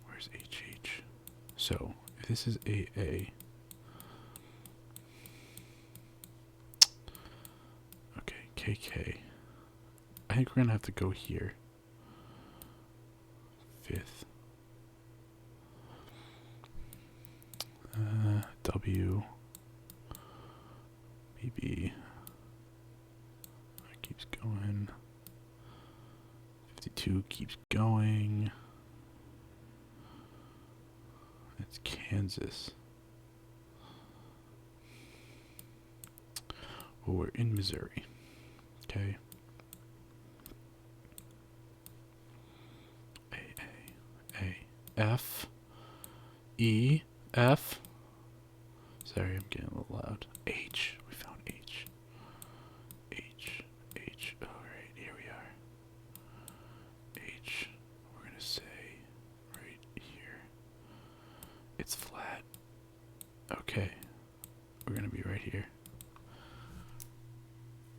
Where's HH? So, if this is AA. Okay, KK. I think we're going to have to go here. 5th. W. BB. That keeps going. 52 keeps going. It's Kansas. Well, we're in Missouri. Okay. F, E, F. Sorry, I'm getting a little loud. H. We found H. H. H. Alright, here we are. H. We're going to say right here. It's flat. Okay. We're going to be right here.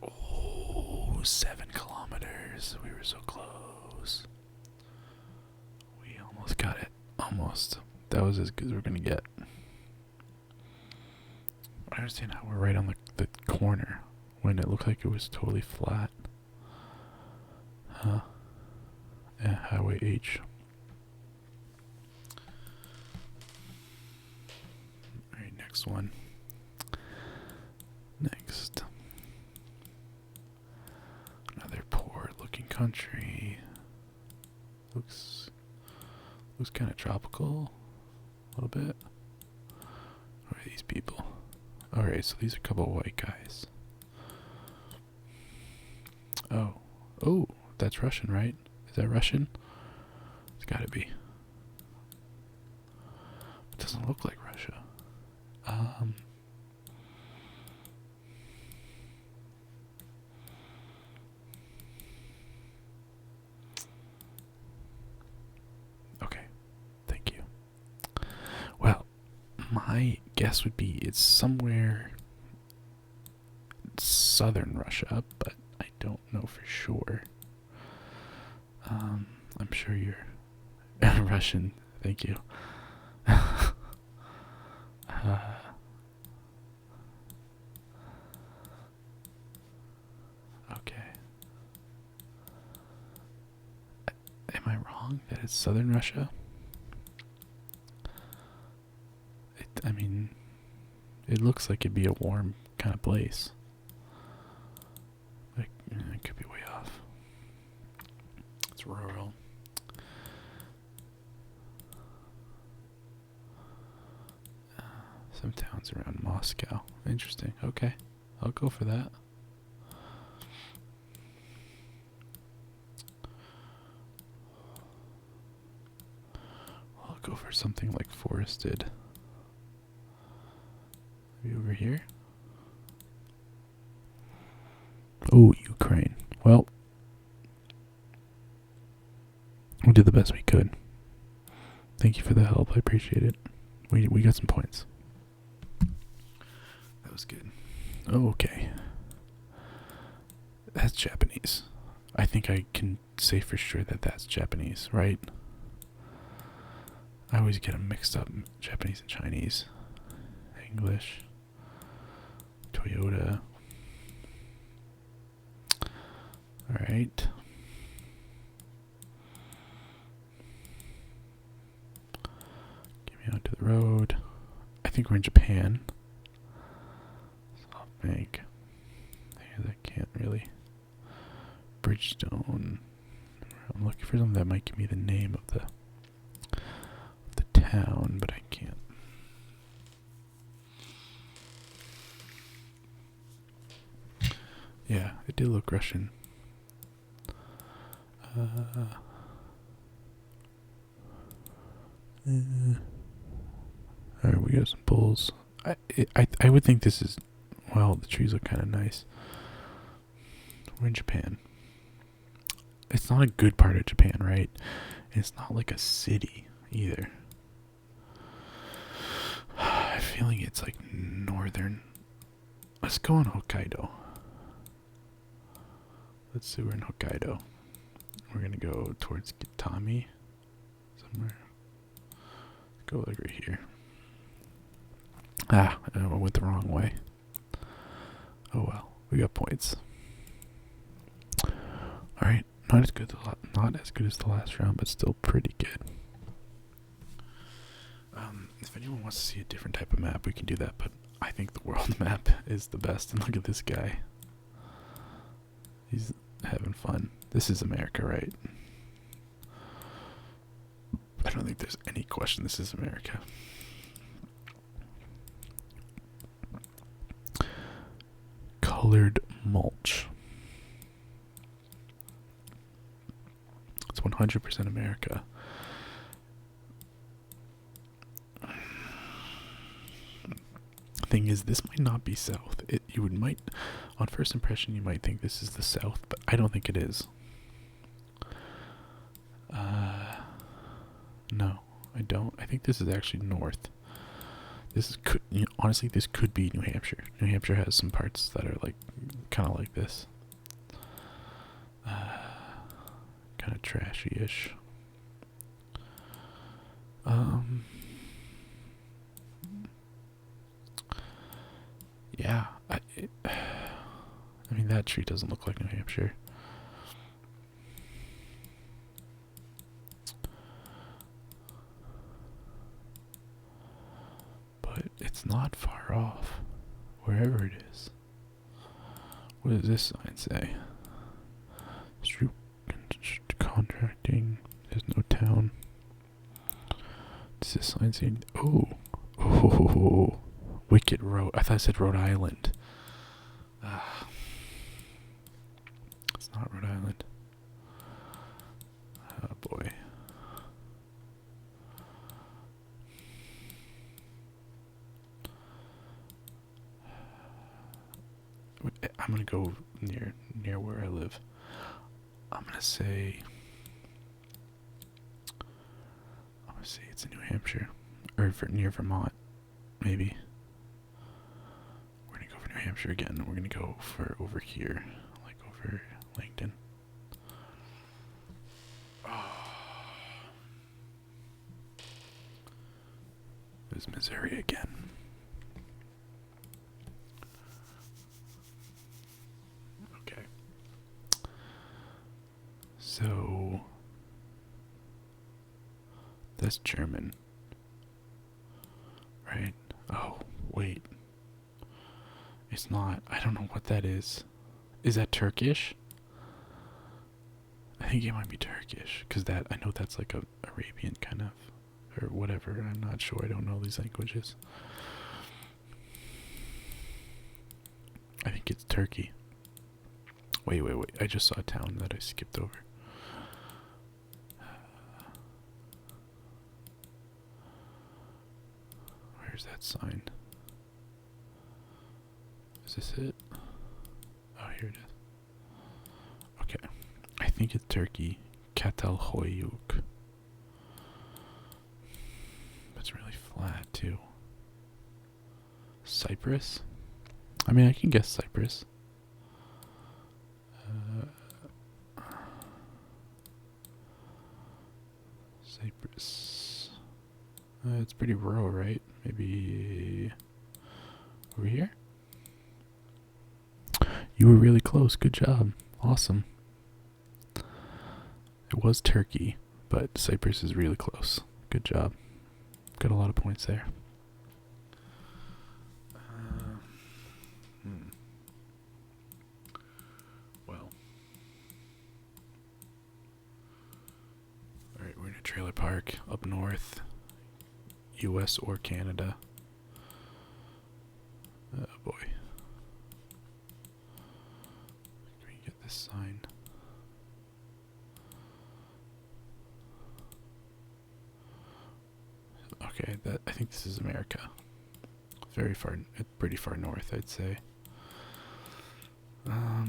Oh, 7 kilometers. We were so close. We almost got it. Almost. That was as good as we're going to get. I understand how we're right on the corner when it looked like it was totally flat. Huh? Yeah, Highway H. Alright, next one. Next. Another poor looking country. Looks kind of tropical. A little bit. Who are these people? Alright, so these are a couple of white guys. Oh. Oh, that's Russian, right? Is that Russian? It's gotta be. It doesn't look like Russia. Okay. Thank you. Well, my guess would be it's somewhere southern Russia, but I don't know for sure. I'm sure you're Russian. Thank you. Okay. Am I wrong that it's southern Russia? I mean, it looks like it'd be a warm kind of place. Like, it could be way off. It's rural. Some towns around Moscow. Interesting. Okay. I'll go for that. I'll go for something like forested. Maybe over here? Oh, Ukraine. Well, we did the best we could. Thank you for the help. I appreciate it. We got some points. That was good. Oh, okay. That's Japanese. I think I can say for sure that that's Japanese, right? I always get them mixed up, Japanese and Chinese. English. Toyota. Alright. think we're in Japan. Soft bank. I can't really. Bridgestone. I'm looking for something that might give me the name of the town, but I can't. Yeah, it did look Russian. Alright, we got some bulls. I would think this is, well, the trees look kind of nice. We're in Japan. It's not a good part of Japan, right? It's not like a city either. I have a feeling it's like northern. Let's go in Hokkaido. Let's see, we're in Hokkaido. We're gonna go towards Gitami. Somewhere. Go like right here. Ah, I went the wrong way. Oh well, we got points. Alright, not as good as the last round, but still pretty good. If anyone wants to see a different type of map, we can do that, but I think the world map is the best. And look at this guy. He's having fun. This is America, right? I don't think there's any question this is America. Colored mulch. It's 100% America. Thing is, this might not be South. On first impression, you might think this is the South, but I don't think it is. No, I don't. I think this is actually North. Honestly, this could be New Hampshire. New Hampshire has some parts that are like, kind of like this. Kind of trashy-ish. Yeah, I mean, that tree doesn't look like New Hampshire. But it's not far off, wherever it is. What does this sign say? Street contracting. There's no town. Does this sign say? Oh, Wicked Road. I thought it said Rhode Island. It's not Rhode Island. Oh boy. I'm gonna go near where I live. I'm gonna say it's in New Hampshire or near Vermont, maybe. We're gonna go for New Hampshire again. We're gonna go for over here, like over Langdon. There's Missouri again. Okay. So that's German, right? Oh, wait. It's not. I don't know what that is. Is that Turkish? I think it might be Turkish, because I know that's like a Arabian kind of, or whatever. I'm not sure. I don't know these languages. I think it's Turkey. Wait. I just saw a town that I skipped over. Where's that sign? Is this it? Oh, here it is. Okay. I think it's Turkey. Catalhoyuk. It's really flat, too. Cyprus? I mean, I can guess Cyprus. Cyprus. It's pretty rural, right? Maybe over here? You were really close. Good job. Awesome. It was Turkey, but Cyprus is really close. Good job. Got a lot of points there. trailer park up north, US or Canada. Oh boy. Can we get this sign? Okay, I think this is America. Very far, pretty far north, I'd say.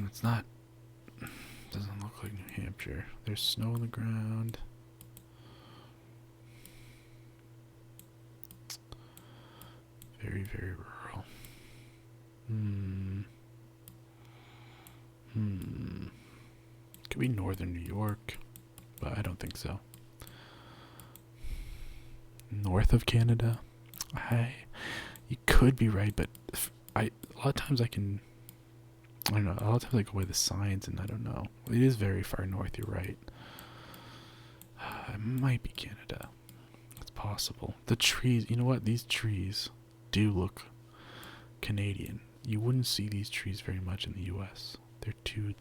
It's not. Doesn't look like New Hampshire. There's snow on the ground. Very, very rural. Could be northern New York, but I don't think so. North of Canada? You could be right, but a lot of times I don't know, a lot of times I go by the signs and I don't know. It is very far north, you're right. It might be Canada. It's possible. The trees, you know what? These trees do look Canadian. You wouldn't see these trees very much in the US. They're too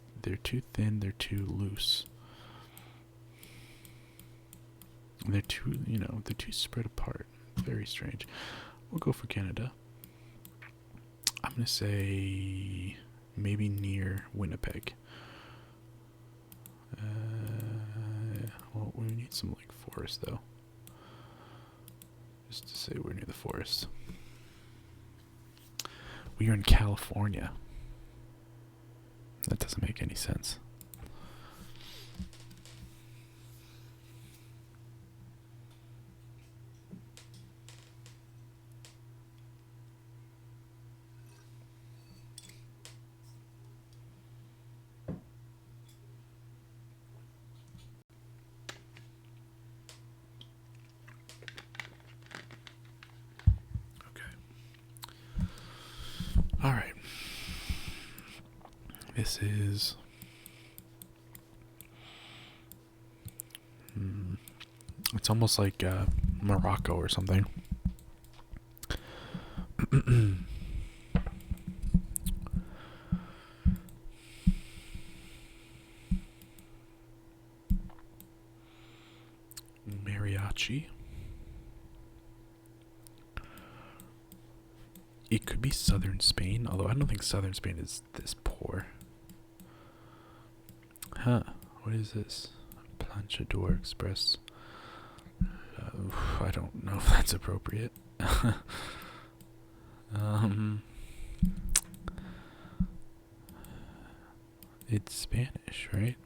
thin, they're too loose. They're too, they're too spread apart. Very strange. We'll go for Canada. I'm going to say maybe near Winnipeg. Well, we need some like forest though. Just to say we're near the forest. We are in California. That doesn't make any sense. All right. This is it's almost like Morocco or something. Mariachi. It could be southern Spain, although I don't think southern Spain is this poor. Huh, what is this? Planchador Express. I don't know if that's appropriate. It's Spanish, right?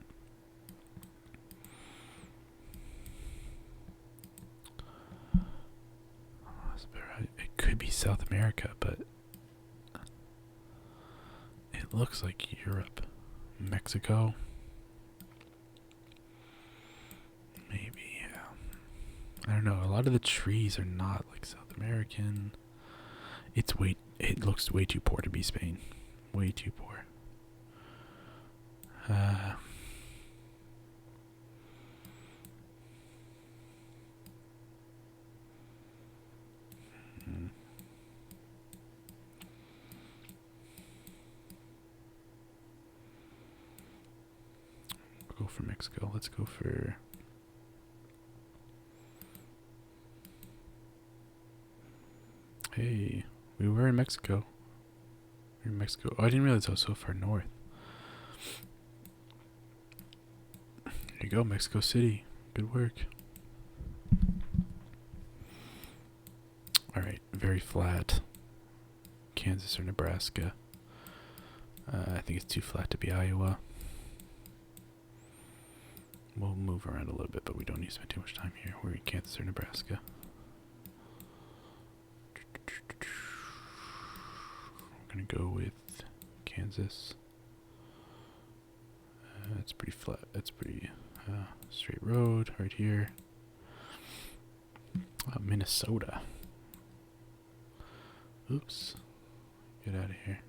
It could be South America, but it looks like Europe. Mexico. Maybe, yeah. I don't know. A lot of the trees are not like South American. It looks way too poor to be Spain. Way too poor. Go for Mexico. Let's go for Hey, we were in Mexico. We're in Mexico. Oh, I didn't realize I was so far north. There you go, Mexico City. Good work. Alright, very flat. Kansas or Nebraska. I think it's too flat to be Iowa. We'll move around a little bit, but we don't need to spend too much time here. We're in Kansas or Nebraska. We're going to go with Kansas. It's pretty flat. It's pretty straight road right here. Minnesota. Oops. Get out of here.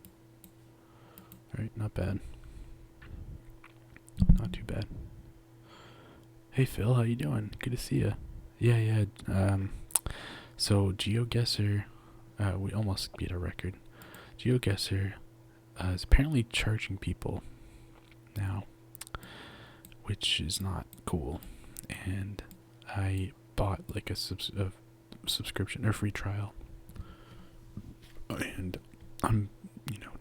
Alright, not bad. Not too bad. Hey Phil, how you doing? Good to see you. Yeah. So Geoguessr, we almost beat our record. Geoguessr is apparently charging people now, which is not cool. And I bought like a subscription or free trial, and I'm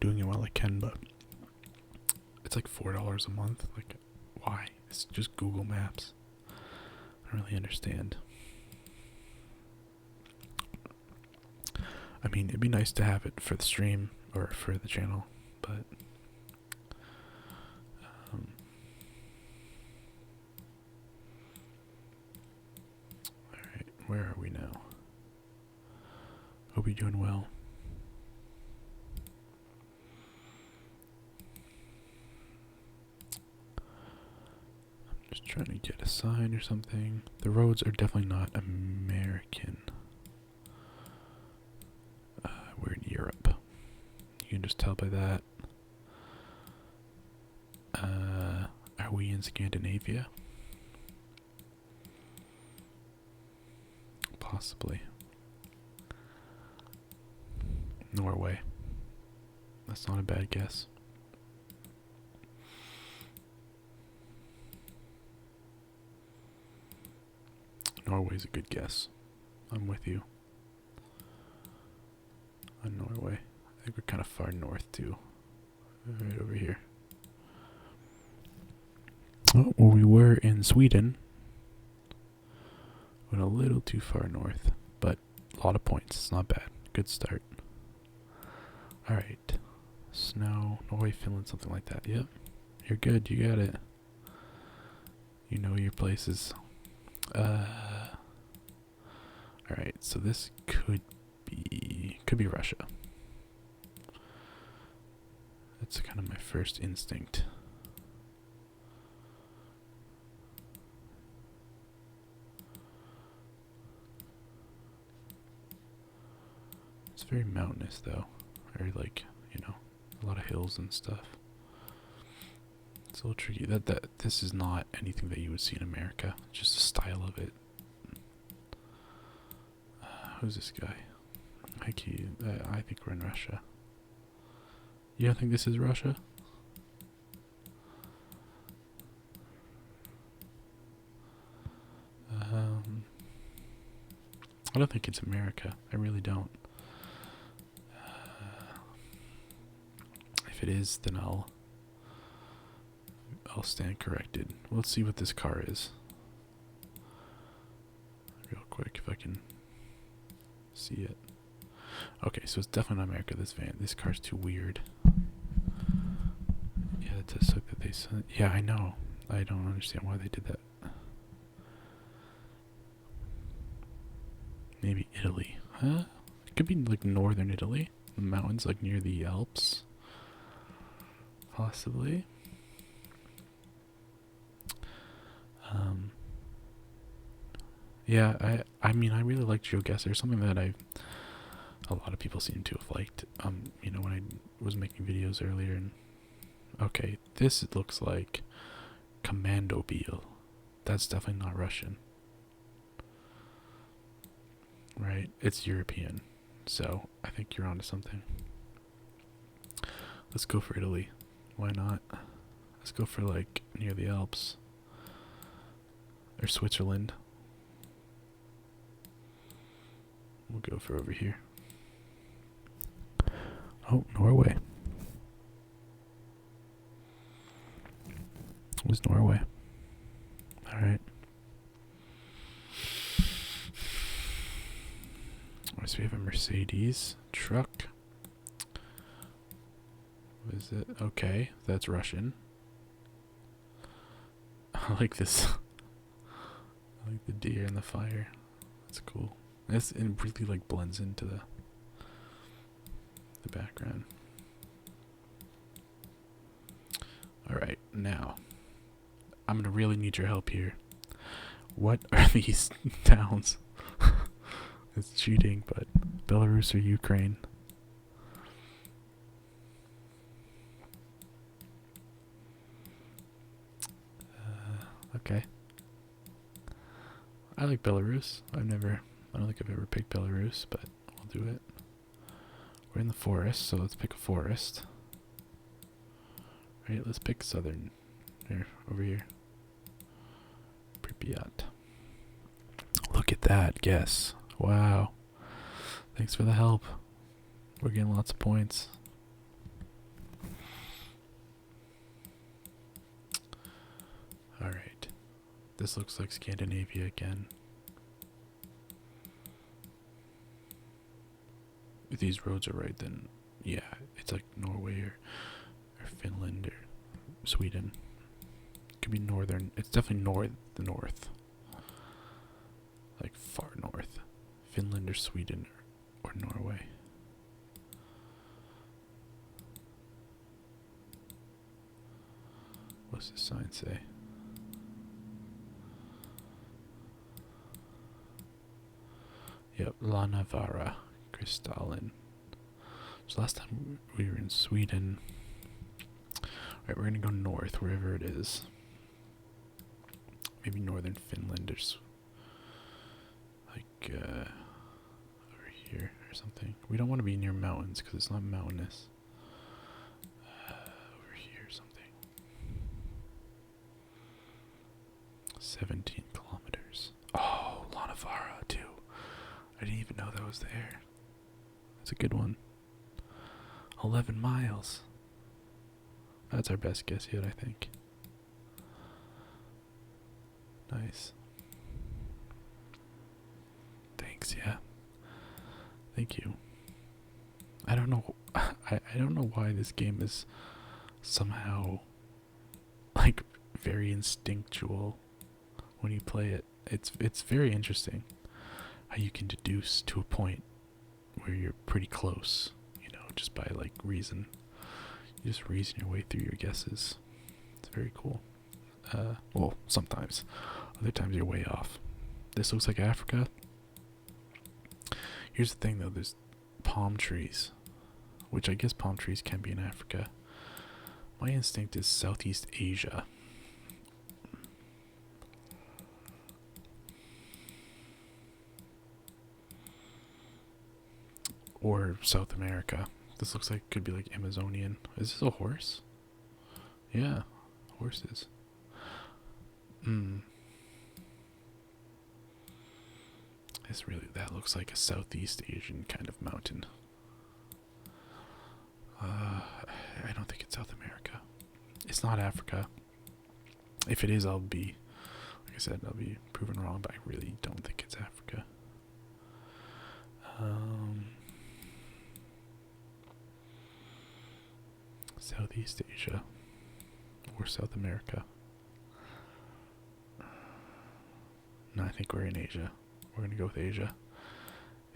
doing it while I can, but it's like $4 a month. Like, why? It's just Google Maps. I don't really understand. I mean, it'd be nice to have it for the stream or for the channel, but alright, where are we now? Hope you're doing well. I'm just trying to get a sign or something. The roads are definitely not American. We're in Europe. You can just tell by that. Are we in Scandinavia? Possibly. Norway. That's not a bad guess. Norway's a good guess. I'm with you. On Norway. I think we're kind of far north too. Right over here. Oh, well, we were in Sweden. Went a little too far north, but a lot of points. It's not bad. Good start. Alright. Snow, Norway, Finland, something like that. Yep. You're good. You got it. You know your places. Alright, so this could be Russia. That's kind of my first instinct. It's very mountainous though. Very like, a lot of hills and stuff. It's a little tricky. This is not anything that you would see in America. Just the style of it. Who's this guy? I think we're in Russia. You don't think this is Russia? I don't think it's America. I really don't. If it is, then I'll stand corrected. Let's see what this car is. Real quick, if I can see it. Okay, so it's definitely not America. This car's too weird. Yeah, it does suck that they said. Yeah, I know. I don't understand why they did that. Maybe Italy, huh? It could be like northern Italy. The mountains, like near the Alps. Possibly. Yeah, I mean, I really like Geoguessr. Something that a lot of people seem to have liked. When I was making videos earlier, and okay, this it looks like Commando Beal. That's definitely not Russian, right? It's European, so I think you're onto something. Let's go for Italy. Why not? Let's go for like near the Alps or Switzerland. We'll go for over here. Oh, Norway. It was Norway. Alright. So we have a Mercedes truck. What is it? Okay, that's Russian. I like this. I like the deer and the fire. That's cool. It really like blends into the background. Alright, now I'm gonna really need your help here. What are these towns? It's cheating, but Belarus or Ukraine? Okay. I like Belarus. I don't think I've ever picked Belarus, but I'll do it. We're in the forest, so let's pick a forest. Right, let's pick southern. Over here. Pripyat. at that guess. Wow. Thanks for the help. We're getting lots of points. Alright. This looks like Scandinavia again. If these roads are right, then yeah, it's like Norway or Finland or Sweden. Could be northern. It's definitely the north. Like far north. Finland or Sweden or Norway. What's this sign say? Yep, La Navarra, Crystalline. So last time we were in Sweden. Alright, we're gonna go north, wherever it is. Maybe northern Finland or like over here or something. We don't want to be near mountains because it's not mountainous. Over here or something. 17 kilometers. Oh, La Navarra too. I didn't even know that was there. That's a good one. 11 miles. That's our best guess yet, I think. Nice. Thanks, yeah. Thank you. I don't know. I don't know why this game is somehow like very instinctual when you play it. It's very interesting how you can deduce to a point where you're pretty close, you know, just by like reason. You just reason your way through your guesses. It's very cool. Well, sometimes. Other times you're way off. This looks like Africa. Here's the thing though, there's palm trees, which I guess palm trees can be in Africa. My instinct is Southeast Asia. Or South America. This looks like it could be like Amazonian. Is this a horse? Yeah, horses. That looks like a Southeast Asian kind of mountain. I don't think it's South America. It's not Africa. If it is, I'll be, like I said, I'll be proven wrong, but I really don't think it's Africa. Southeast Asia or South America. No, I think we're in Asia. We're gonna go with Asia.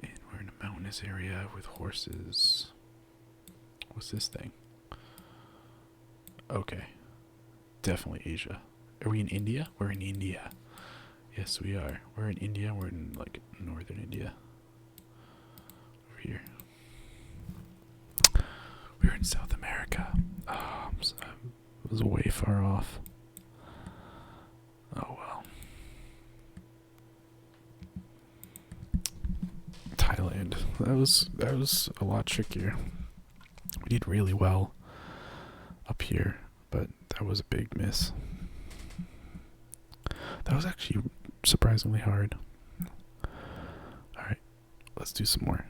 And we're in a mountainous area with horses. What's this thing? Okay. Definitely Asia. Are we in India? We're in India. Yes, we are. We're in India. We're in like northern India. Over here. We're in South America. Oh, it was way far off. Oh well. Thailand. That was a lot trickier. We did really well up here, but that was a big miss. That was actually surprisingly hard. Alright, let's do some more.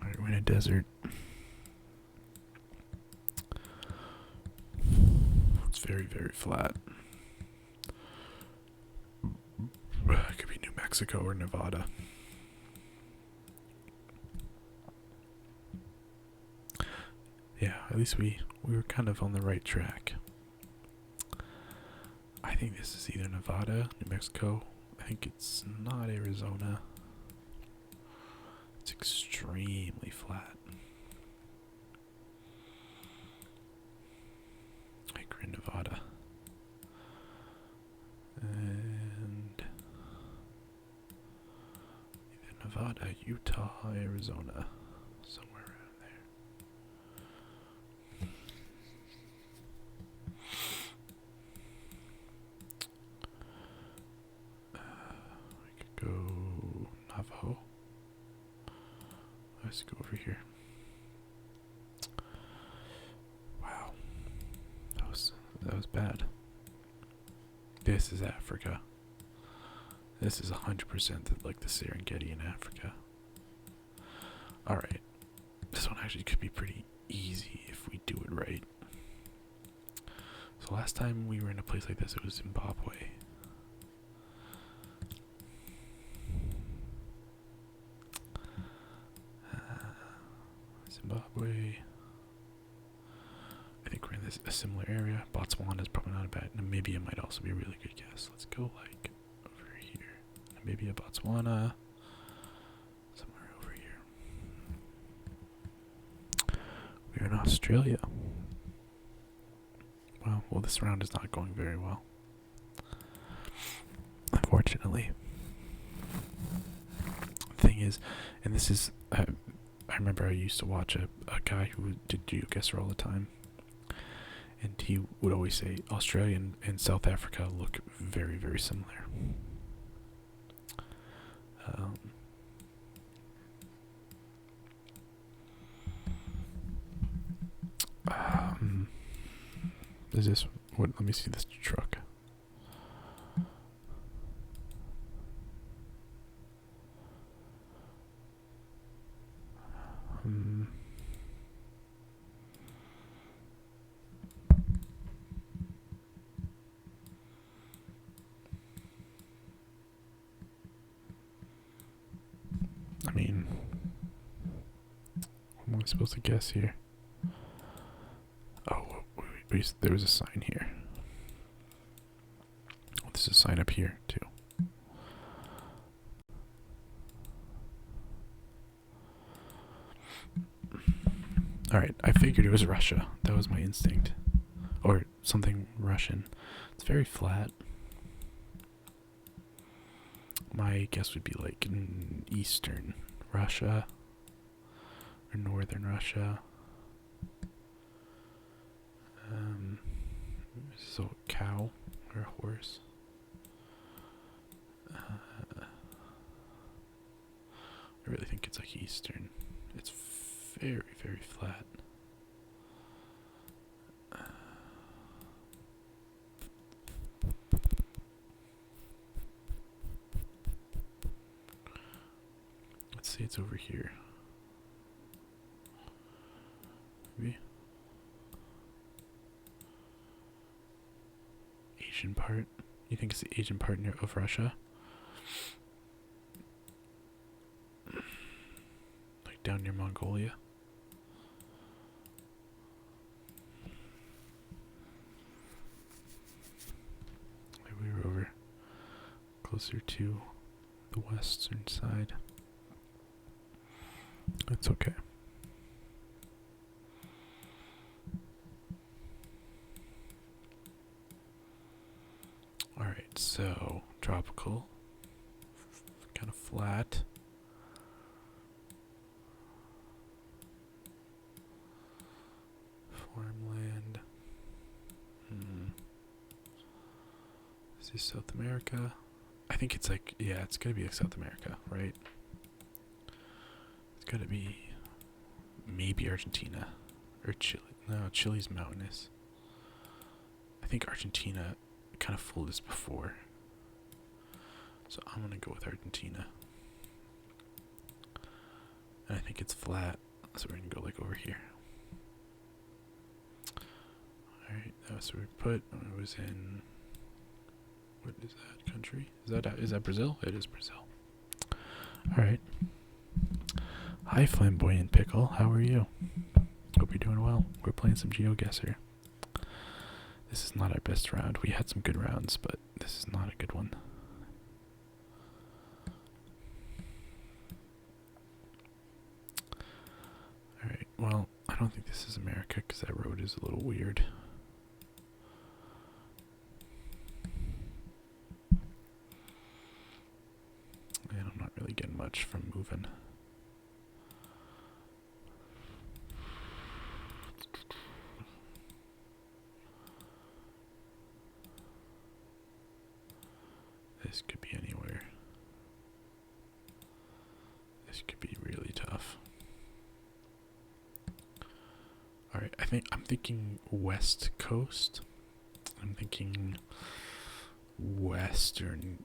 Alright, we're in a desert. It's very, very flat. It could be New Mexico or Nevada. Yeah, at least we were kind of on the right track. I think this is either Nevada, New Mexico. I think it's not Arizona. It's extremely flat. I think we're in Nevada. And either Nevada, Utah, Arizona. Somewhere around there. We could go Navajo. Let's go over here. Wow. That was bad. This is Africa. This is 100% like the Serengeti in Africa. Alright. This one actually could be pretty easy if we do it right. So last time we were in a place like this, it was Zimbabwe. Zimbabwe. I think we're in a similar area. Botswana is probably not a bad. Namibia might also be a really good guess. Let's go like over here. Namibia, Botswana. Somewhere over here. We're in Australia. Well, this round is not going very well. Unfortunately. Thing is, and this is, I remember I used to watch a guy who did Geoguessr all the time. And he would always say Australia and South Africa look very, very similar. Is this what? Let me see this truck. I mean, what am I supposed to guess here? Oh, there was a sign here. Oh, there's a sign up here too. Alright, I figured it was Russia. That was my instinct. Or something Russian. It's very flat. My guess would be like in eastern Russia or northern Russia. So a cow or a horse. I really think it's like eastern. It's very, very flat. Let's say it's over here. Maybe. Asian part. You think it's the Asian part of Russia? Like down near Mongolia? Maybe we were over closer to the western side. That's okay. Alright, so tropical, kind of flat. Farmland. Is this South America? I think it's like, yeah, it's gotta be like South America, right? It's gotta be maybe Argentina or Chile. No, Chile's mountainous. I think Argentina kind of fooled us before. So I'm gonna go with Argentina. And I think it's flat, so we're gonna go like over here. Alright, that was where we put when it was in, what is that country? Is that Brazil? It is Brazil. Alright. Hi Flamboyant Pickle, how are you? Hope you're doing well. We're playing some Geoguessr. This is not our best round. We had some good rounds, but this is not a good one. Alright, well, I don't think this is America because that road is a little weird. And I'm not really getting much from moving. This could be anywhere. This could be really tough. Alright, I'm thinking West Coast. I'm thinking Western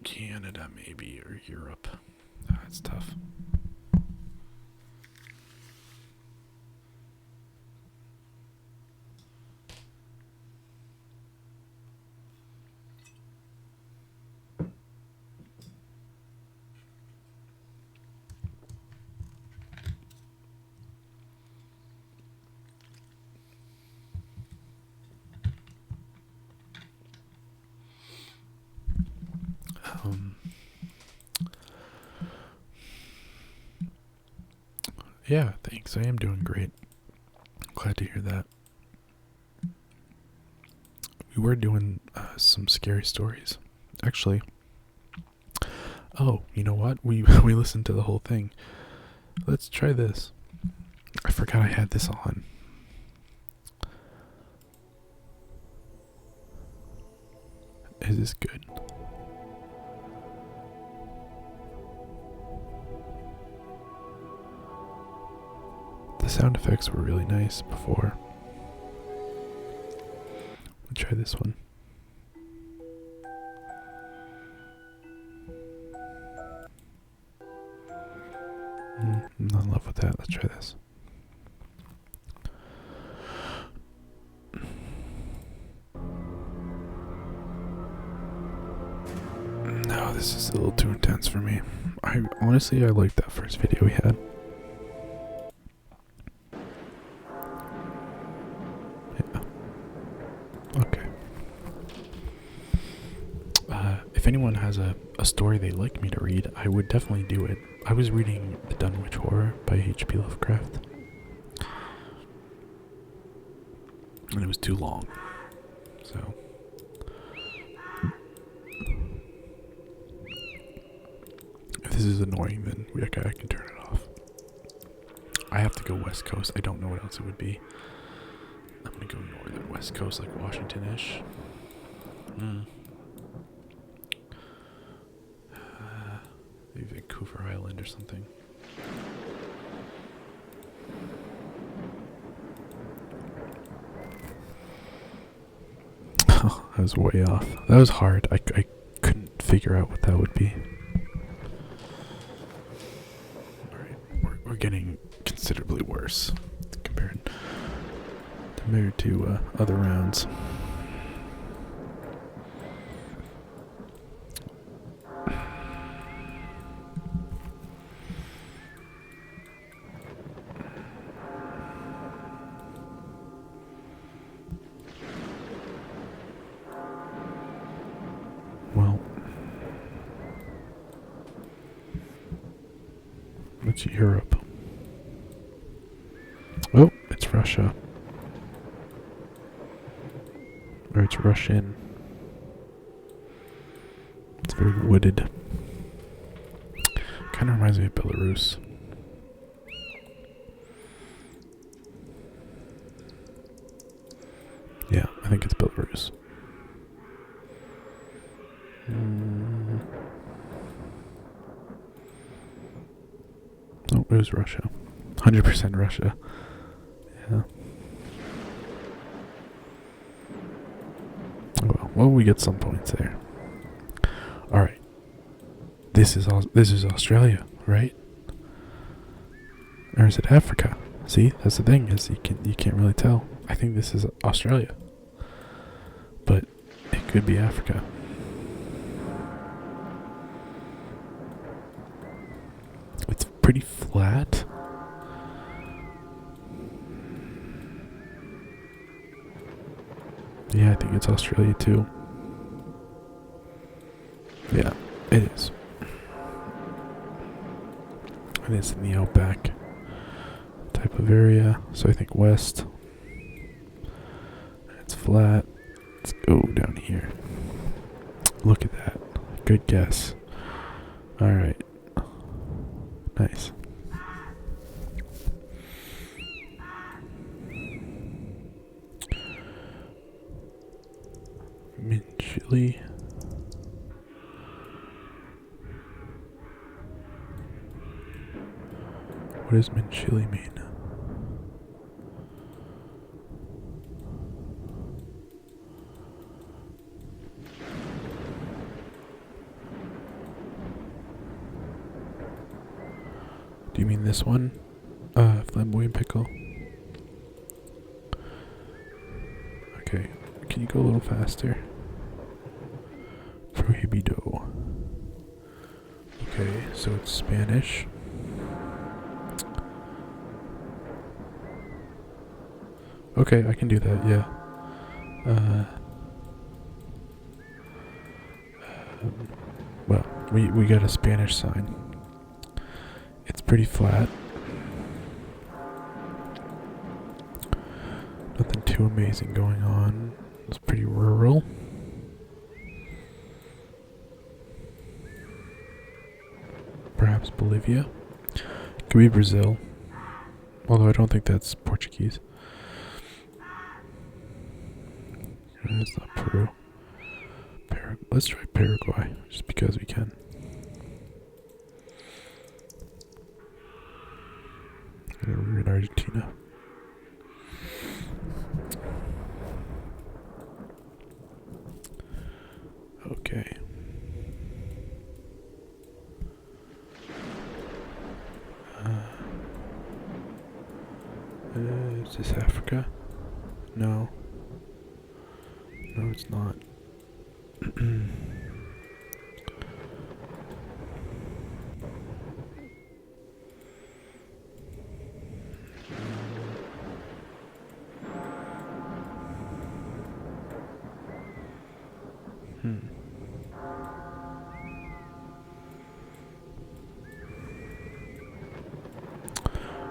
Canada, maybe, or Europe. That's tough. Yeah, thanks. I am doing great. Glad to hear that. We were doing some scary stories. Actually, oh, you know what? We we listened to the whole thing. Let's try this. I forgot I had this on. Is this good? The sound effects were really nice before. Let's try this one. I'm not in love with that. Let's try this. No, this is a little too intense for me. I liked that first video we had. Yeah. Okay. If anyone has a story they'd like me to read, I would definitely do it. I was reading The Dunwich Horror by H.P. Lovecraft. And it was too long. So... if this is annoying, then I can turn it off. I have to go West Coast. I don't know what else it would be. I'm gonna go northern West Coast, like Washington-ish. Maybe Vancouver Island or something. Oh, that was way off. That was hard. I couldn't figure out what that would be. Alright, we're getting considerably worse compared to other rounds. Well, it's Europe. Oh, it's Russia. Or it's Russian. It's very wooded. Kind of reminds me of Belarus. Yeah, I think it's Belarus. Oh, it was Russia. 100% Russia. Yeah. Well, we get some points there. All right. This is Australia, right? Or is it Africa? See, that's the thing, is you can't really tell. I think this is Australia, but it could be Africa. It's pretty flat. Yeah, I think it's Australia too. Yeah, it is. And it's in the outback type of area, so I think west. It's flat. Let's go down here. Look at that. Good guess. Alright. Nice. Mint chili. What does mint chili mean? you mean this one? Flamboyant pickle. Okay, can you go a little faster? Prohibido. Okay, so it's Spanish. Okay, I can do that, yeah. Well, we got a Spanish sign. It's pretty flat. Nothing too amazing going on. It's pretty rural. Perhaps Bolivia. Could be Brazil. Although I don't think that's Portuguese. It's not Peru. Let's try Paraguay, just because we can. We're in Argentina. Okay. Is this Africa? No. No, it's not.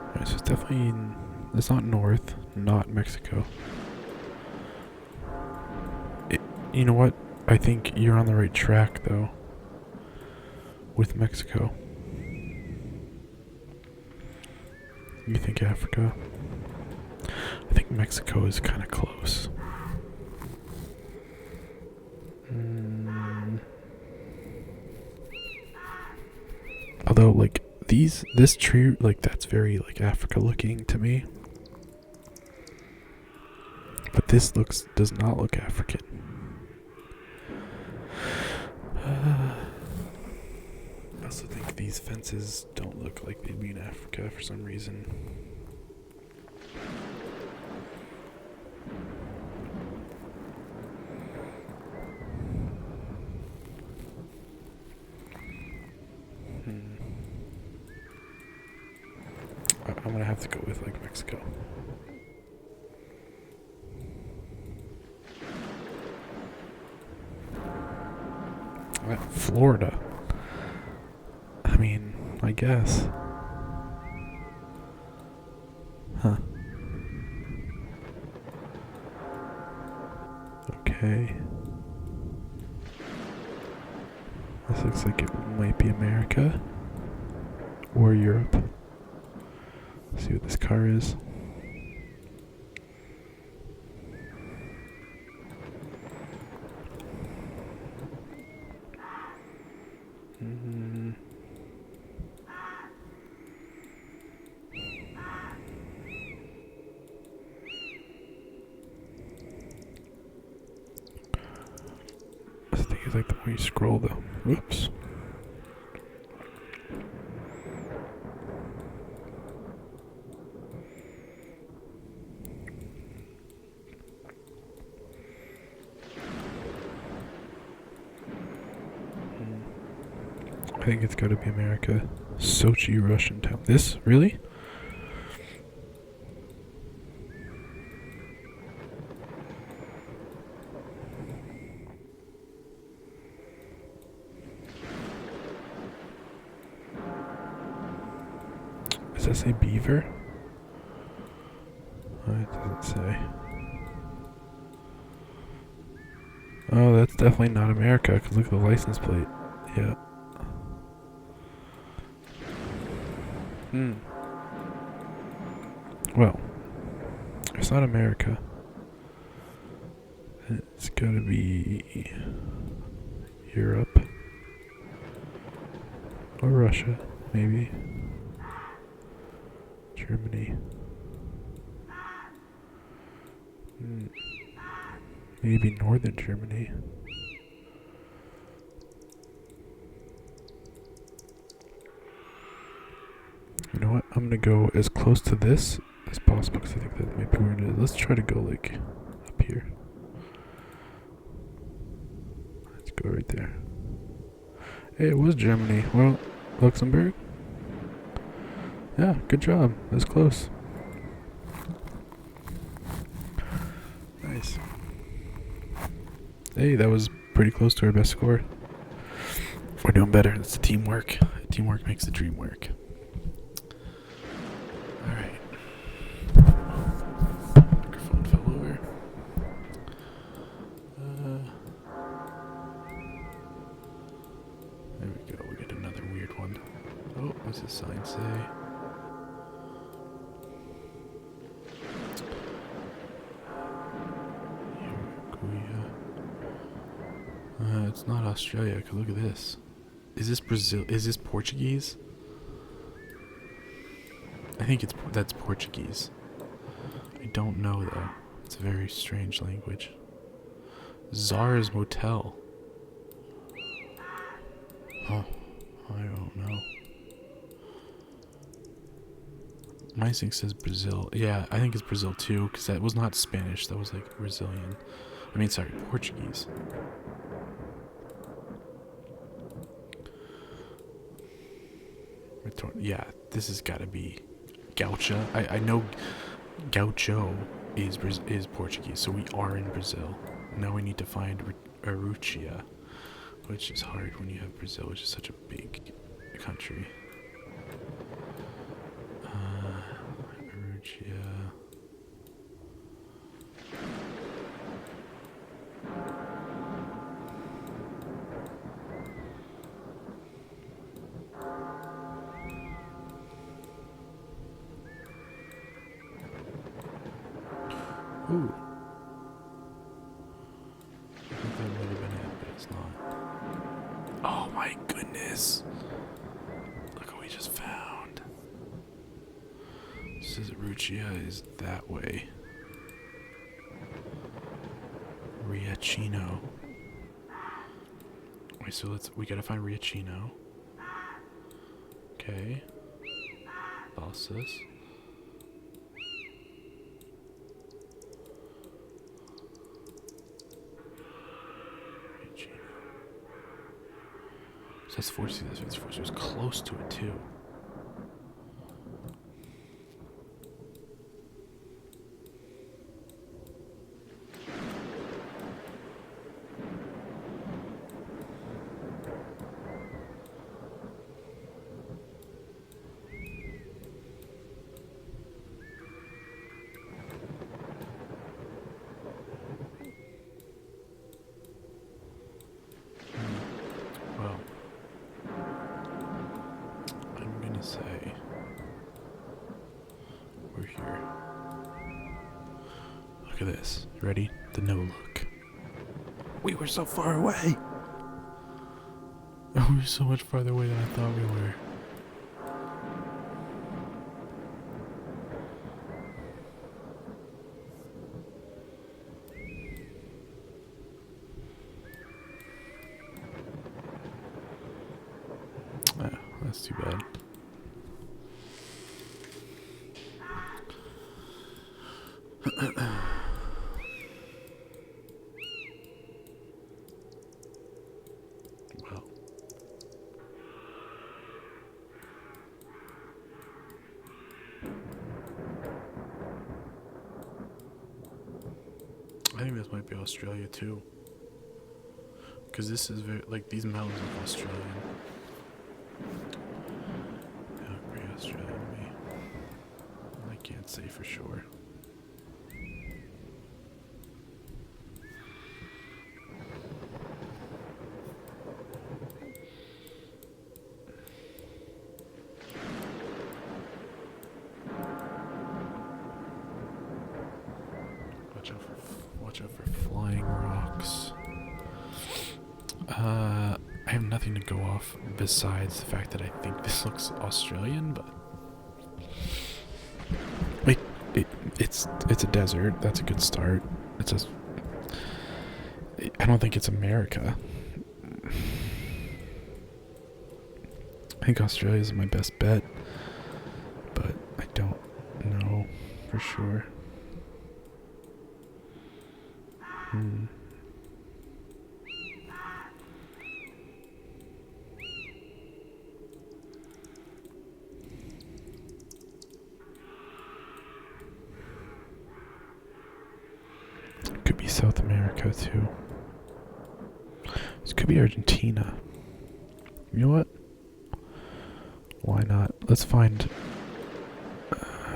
Alright, so it's definitely it's not north, not Mexico. You know what? I think you're on the right track though. With Mexico. You think Africa? I think Mexico is kind of close. Although, like, this tree, like, that's very, like, Africa looking to me. But this does not look African. I also think these fences don't look like they'd be in Africa for some reason. I'm gonna have to go with like Mexico. Florida. I mean, I guess. Huh. Okay. This looks like it might be America. Or Europe. Let's see what this car is. I think it's like the way you scroll though. Whoops. I think it's gotta be America. Sochi, Russian town. This? Really? Does that say beaver? It doesn't say. Oh, that's definitely not America, because look at the license plate. Yeah. Well, it's not America. It's gotta be Europe. Or Russia, maybe. Germany. Maybe northern Germany. know what? I'm gonna go as close to this as possible because I think that might be where it is. Let's try to go like up here. Let's go right there. Hey, it was Germany. Well, Luxembourg? Yeah, good job. That's close. Nice. Hey, that was pretty close to our best score. We're doing better. That's the teamwork. Teamwork makes the dream work. Alright. Microphone fell over. There we go. We get another weird one. Oh, what's this sign say? It's not Australia, 'cause look at this. Is this Brazil? Is this Portuguese? I think that's Portuguese. I don't know though. It's a very strange language. Zara's Motel. Oh, I don't know. My thing says Brazil. Yeah, I think it's Brazil too, because that was not Spanish. That was like Brazilian. I mean, sorry, Portuguese. Yeah, this has got to be Gaucha. I know Gaucho is Portuguese, so we are in Brazil. Now we need to find Araucia, which is hard when you have Brazil, which is such a big country. Araucia. Ooh. I think that might have been it, but it's not. Oh my goodness. Look what we just found. It says Araucia is that way. Riachino. Wait, so we gotta find Riachino. Okay. Balsas. So that's 40, that's 54, so it was close to it too. Well, I'm gonna say we're here. Look at this. You ready? The no look. We were so far away. We were so much farther away than I thought we were. Oh, that's too bad. Well. I think this might be Australia too. Because this is very, like, these mountains look Australian. They look pretty Australian to me. I can't say for sure. Watch out for flying rocks. I have nothing to go off besides the fact that I think this looks Australian, but it's a desert. That's a good start. I don't think it's America. I think Australia is my best bet. for sure. Could be South America too. This could be Argentina. You know what? Why not? Let's find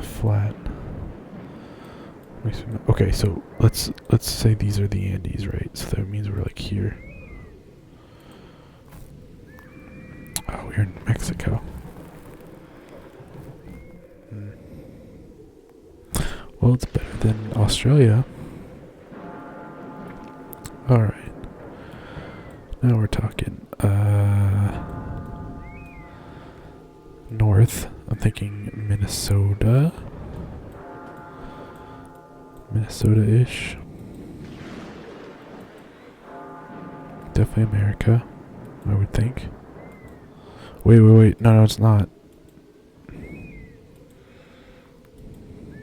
flat. Okay, so let's say these are the Andes, right? So that means we're like here. Oh, we're in Mexico. Well, it's better than Australia. Alright. Now we're talking, north. I'm thinking Minnesota. Minnesota-ish. Definitely America, I would think. Wait. No, it's not.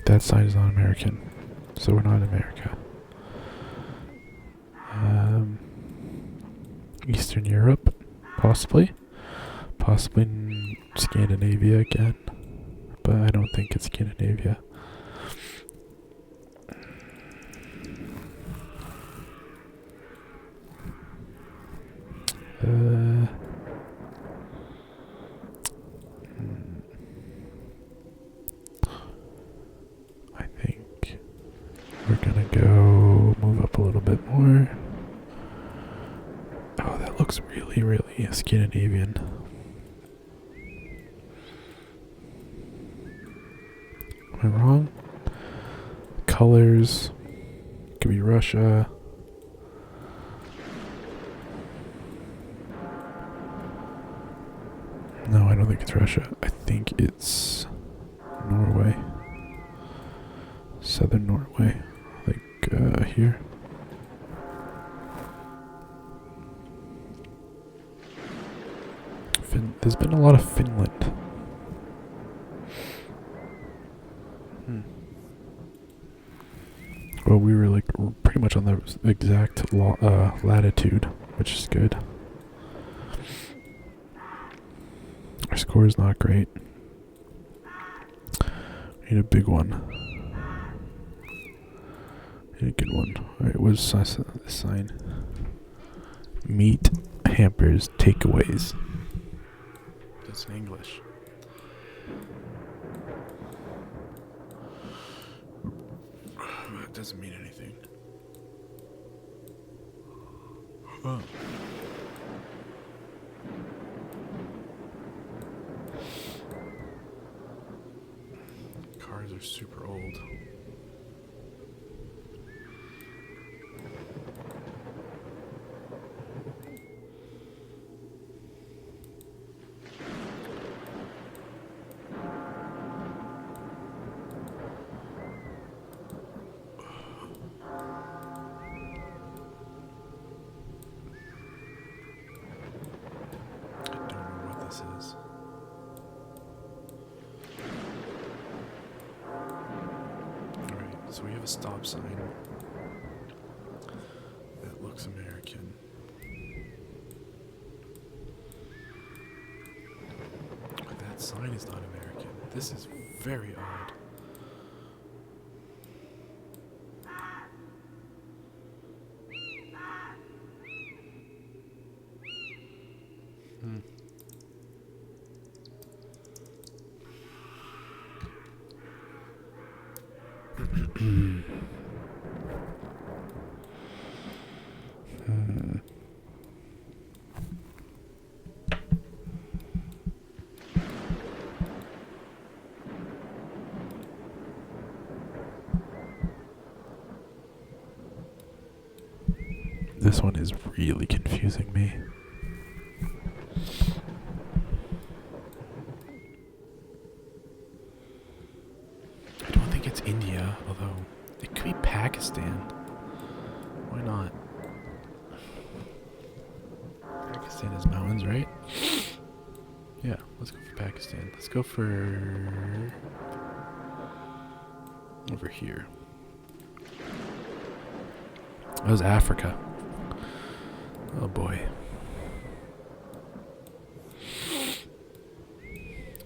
That sign is not American. So we're not in America. Eastern Europe, possibly. Possibly in Scandinavia again. But I don't think it's Scandinavia. I think we're gonna go move up a little bit more. Oh, that looks really, really Scandinavian. Am I wrong? Colors. Could be Russia. No, I don't think it's Russia. I think it's Norway. Southern Norway. Like, here. There's been a lot of Finland. Well, we were like pretty much on the exact latitude, which is good. Our score is not great. We need a big one. We need a good one. Alright, what's this sign? Meat, hampers, takeaways. That's in English. That doesn't mean anything. Huh. Cars are super old. Is. Alright, so we have a stop sign that looks American. But that sign is not American. This is very odd. This one is really confusing me. I don't think it's India, although it could be Pakistan. Why not? Pakistan has mountains, right? Yeah, let's go for Pakistan. Let's go for over here. That was Africa. Oh boy.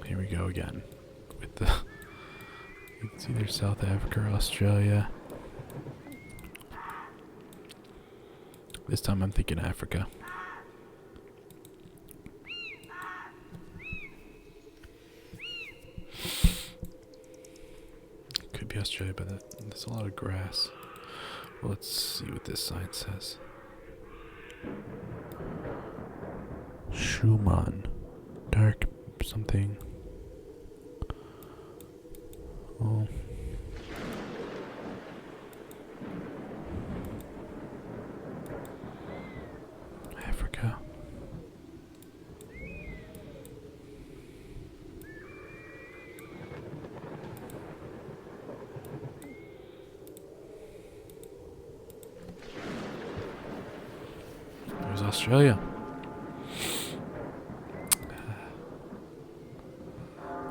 Here we go again. With the... It's either South Africa or Australia. This time I'm thinking Africa. Could be Australia, but there's a lot of grass. Well, let's see what this sign says. Schumann. Dark something. Oh. Africa. There's Australia.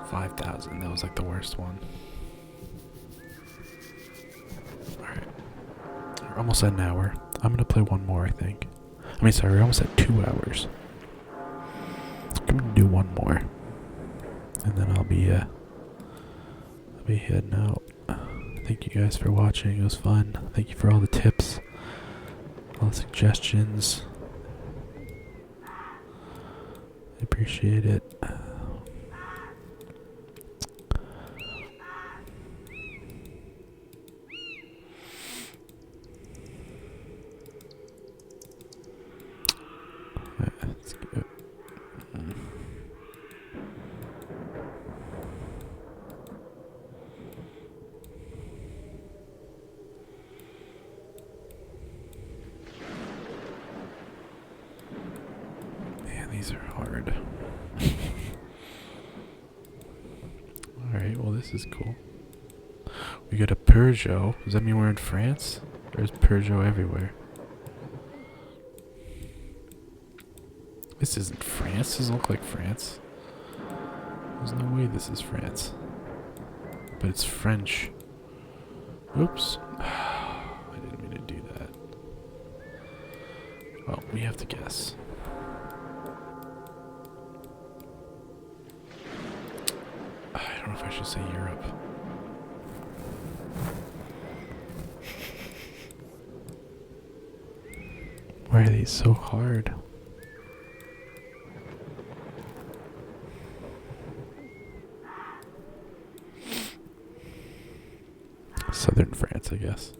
5,000. That was like the worst one. Alright. We're almost at an hour. I'm gonna play one more, I think. I mean, sorry, we're almost at 2 hours. I'm gonna do one more. And then I'll be heading out. Thank you guys for watching. It was fun. Thank you for all the tips. All the suggestions. I appreciate it. Let's go. Man, these are hard. Alright, well this is cool. We got a Peugeot. Does that mean we're in France? There's Peugeot everywhere. This isn't France. Doesn't look like France. There's no way this is France. But it's French. Oops. I didn't mean to do that. Well, we have to guess. I don't know if I should say Europe. Why are these so hard? Southern France, I guess.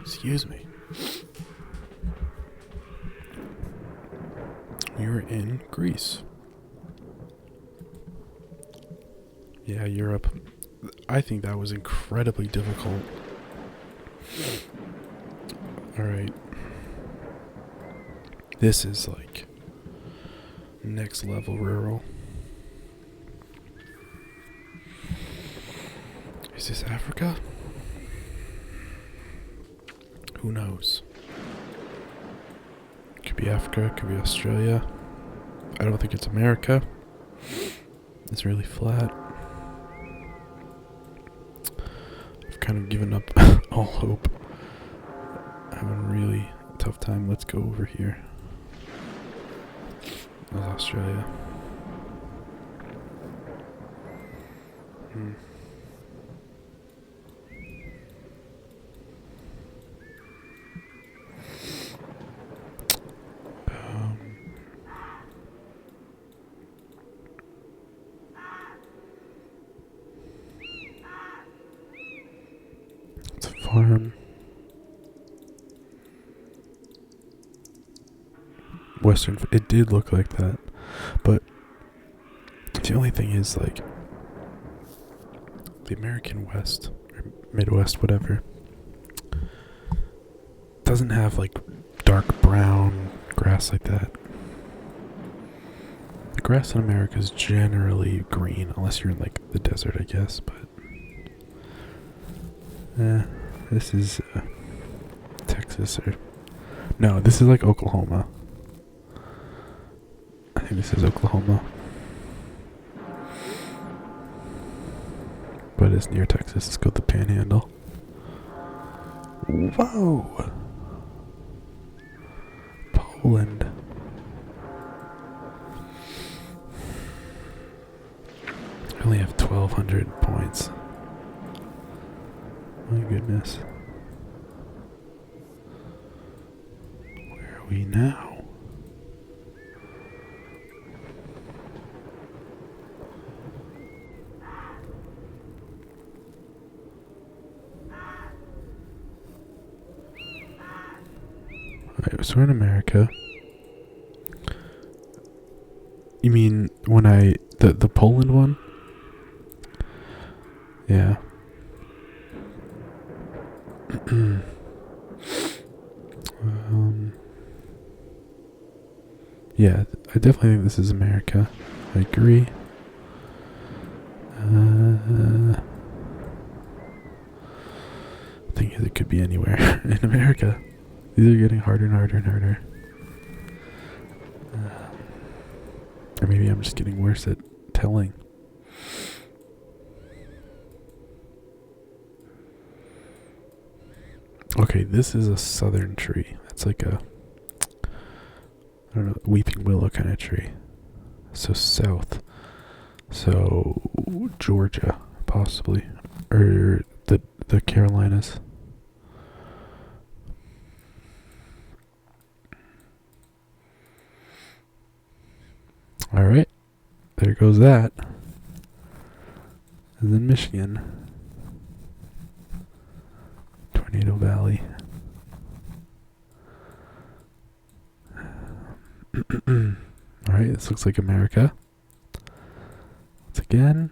Excuse me. We were in Greece. Yeah, Europe. I think that was incredibly difficult. Alright. This is like next level rural. Is this Africa? Who knows? Could be Africa, could be Australia. I don't think it's America. It's really flat. I've kind of given up all hope. I'm having a really tough time. Let's go over here. That's Australia. It's a farm. Western. It did look like that, but the only thing is, like, the American West or Midwest, whatever, doesn't have like dark brown grass like that. The grass in America is generally green, unless you're in like the desert, I guess. But this is Texas, or no, this is like Oklahoma. think this is Oklahoma. But it's near Texas. Let's go with the Panhandle. Whoa! Poland. I only have 1,200 points. My goodness. Where are we now? Alright, so we're in America. You mean when the Poland one? Yeah. Yeah, I definitely think this is America. I agree. I think it could be anywhere in America. These are getting harder and harder and harder. Or maybe I'm just getting worse at telling. Okay, this is a southern tree. That's like a, I don't know, weeping willow kind of tree. So south. So Georgia, possibly. Or the Carolinas. Alright. There goes that. And then Michigan. Tornado Valley. Alright, this looks like America. Once again.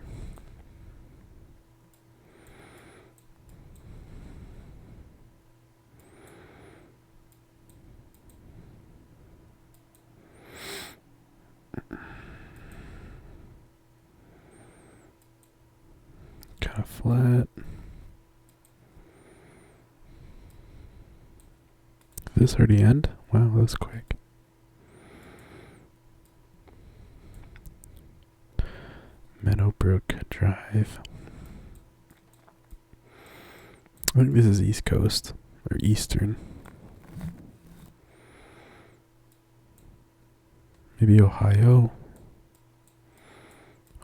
Kind of flat. Did this already end? Wow, that was quick. Meadowbrook Drive. I think this is East Coast or Eastern. Maybe Ohio.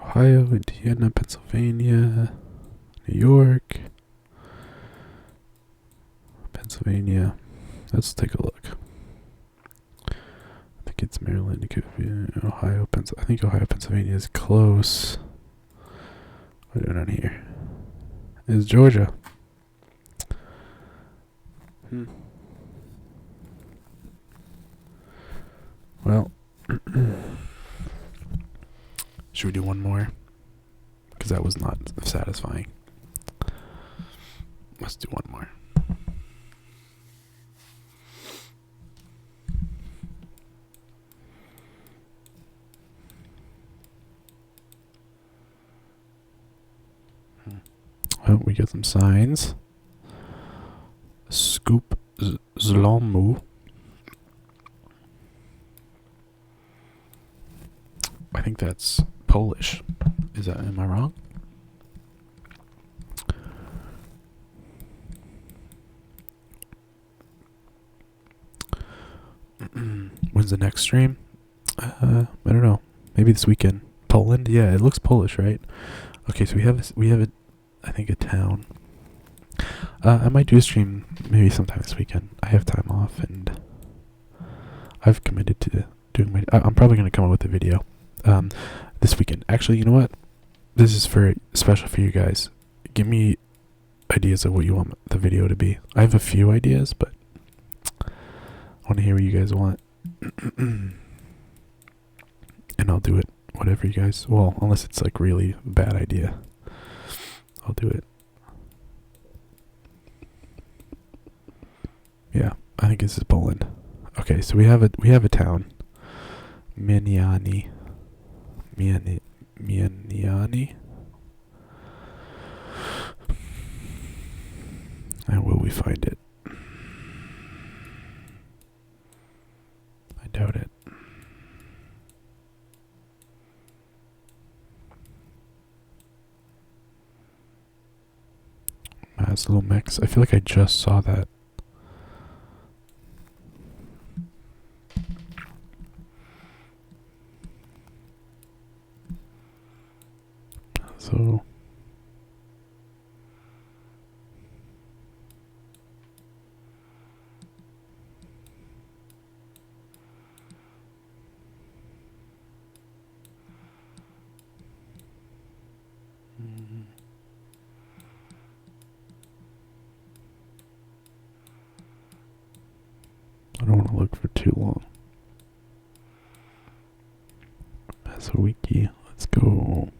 Ohio, Indiana, Pennsylvania, New York, Pennsylvania. Let's take a look. I think it's Maryland. It could be Ohio, I think Ohio, Pennsylvania is close. What are we doing on here? It's Georgia. Well, should we do one more? Because that was not satisfying. Let's do one more. Oh, we get some signs. Scoop Zlomu. I think that's Polish. Am I wrong? When's the next stream? I don't know. Maybe this weekend. Poland? Yeah, it looks Polish, right? Okay, so we have a I think a town. I might do a stream maybe sometime this weekend. I have time off and I've committed to doing my I'm probably going to come up with a video this weekend. Actually, you know what? This is special for you guys. Give me ideas of what you want the video to be. I have a few ideas, but I want to hear what you guys want. And I'll do it. Whatever you guys... Well, unless it's like really a bad idea. I'll do it. Yeah, I think this is Poland. Okay, so we have a town. Mianiani. And will we find it? I doubt it. has little mechs. I feel like I just saw that. So I don't want to look for too long. That's a wiki. Let's go.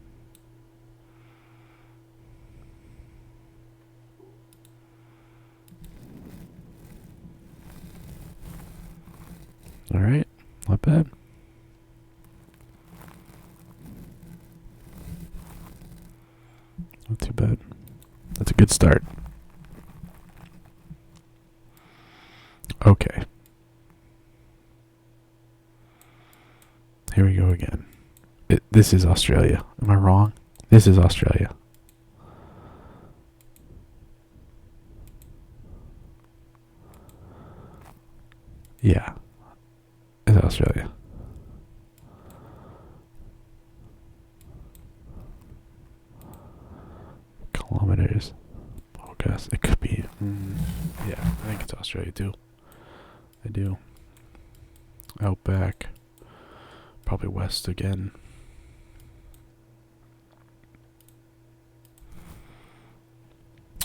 Alright, not bad. Not too bad. That's a good start. Okay. Here we go again. This is Australia. Am I wrong? This is Australia. Yeah. It's Australia. Kilometers. Oh, gosh. It could be. Yeah, I think it's Australia too. I do. Outback. Probably west again.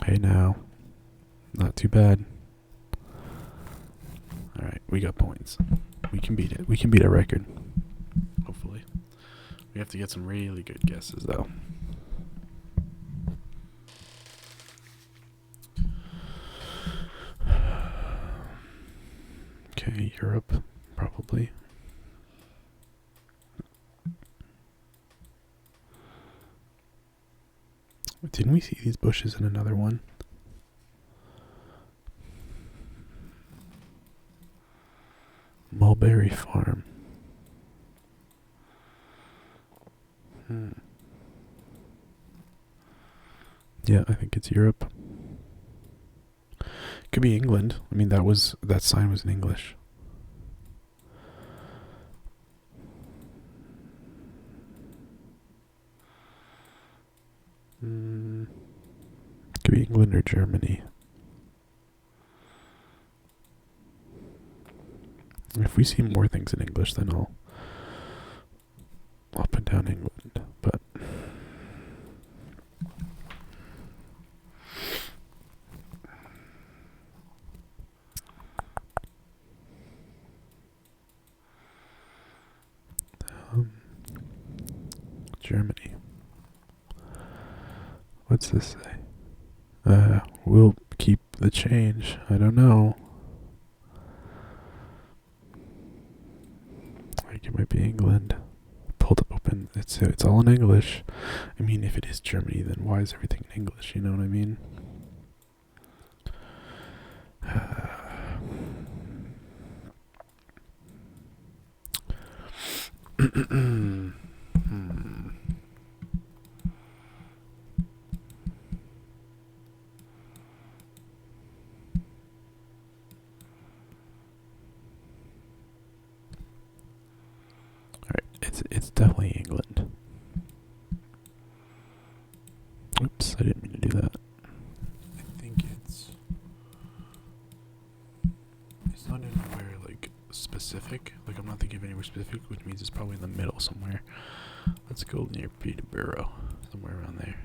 Hey now. Not too bad. Alright, we got points. We can beat it. We can beat our record. Hopefully. We have to get some really good guesses though. Okay, Europe, probably. Didn't we see these bushes in another one? Mulberry Farm. Yeah, I think it's Europe. Could be England. I mean, that sign was in English. Could be England or Germany. If we see more things in English, then I'll up and down England. But Germany. What's this say? We'll keep the change. I don't know. Like it might be England. Pulled open. It's all in English. I mean, if it is Germany, then why is everything in English? You know what I mean? It's definitely England. Oops, I didn't mean to do that. I think it's not anywhere like specific. Like I'm not thinking of anywhere specific, which means it's probably in the middle somewhere. Let's go near Peterborough, somewhere around there.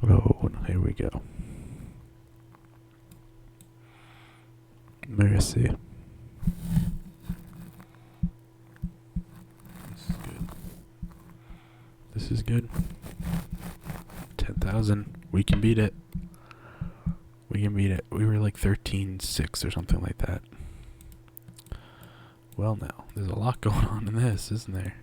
Oh, here we go. Mercy. This is good. 10,000. We can beat it. We can beat it. We were like 13.6 or something like that. Well, now, there's a lot going on in this, isn't there?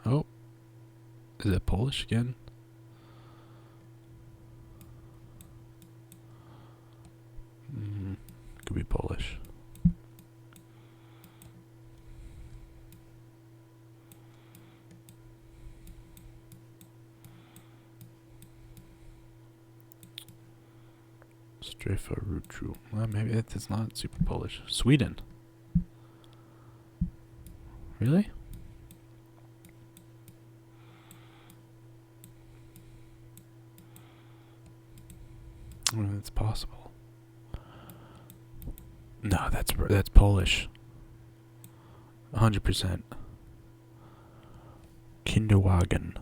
Oh. Is it Polish again? Could be Polish. Preferuczu. Well, maybe it's not super Polish. Sweden. Really? I mean, it's possible. No, that's Polish. 100%. Kinderwagen.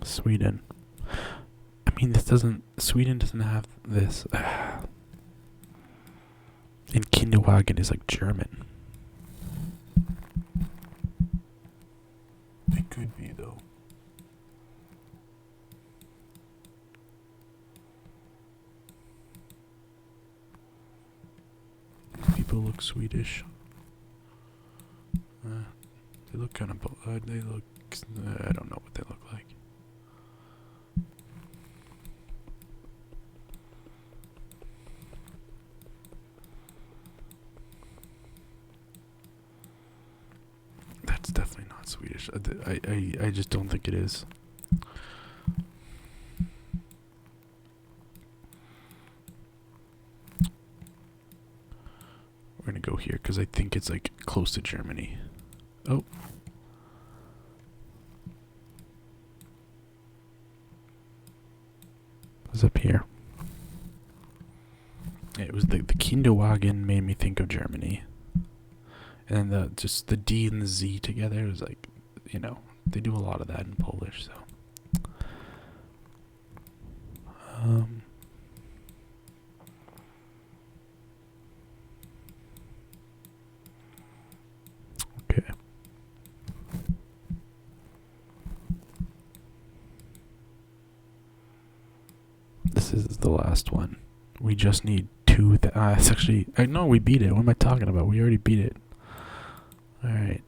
Sweden. I mean, Sweden doesn't have this. And Kinderwagen is like German. It could be, though. People look Swedish. They look kind of. They look. I don't know what they look like. That's definitely not Swedish. I just don't think it is. We're gonna go here because I think it's like close to Germany. Oh. What's up here? Yeah, it was the Kinderwagen made me think of Germany. And then just the D and the Z together is like, you know, they do a lot of that in Polish, so. Okay. This is the last one. We just need two. It's actually. No, we beat it. What am I talking about? We already beat it. Alright.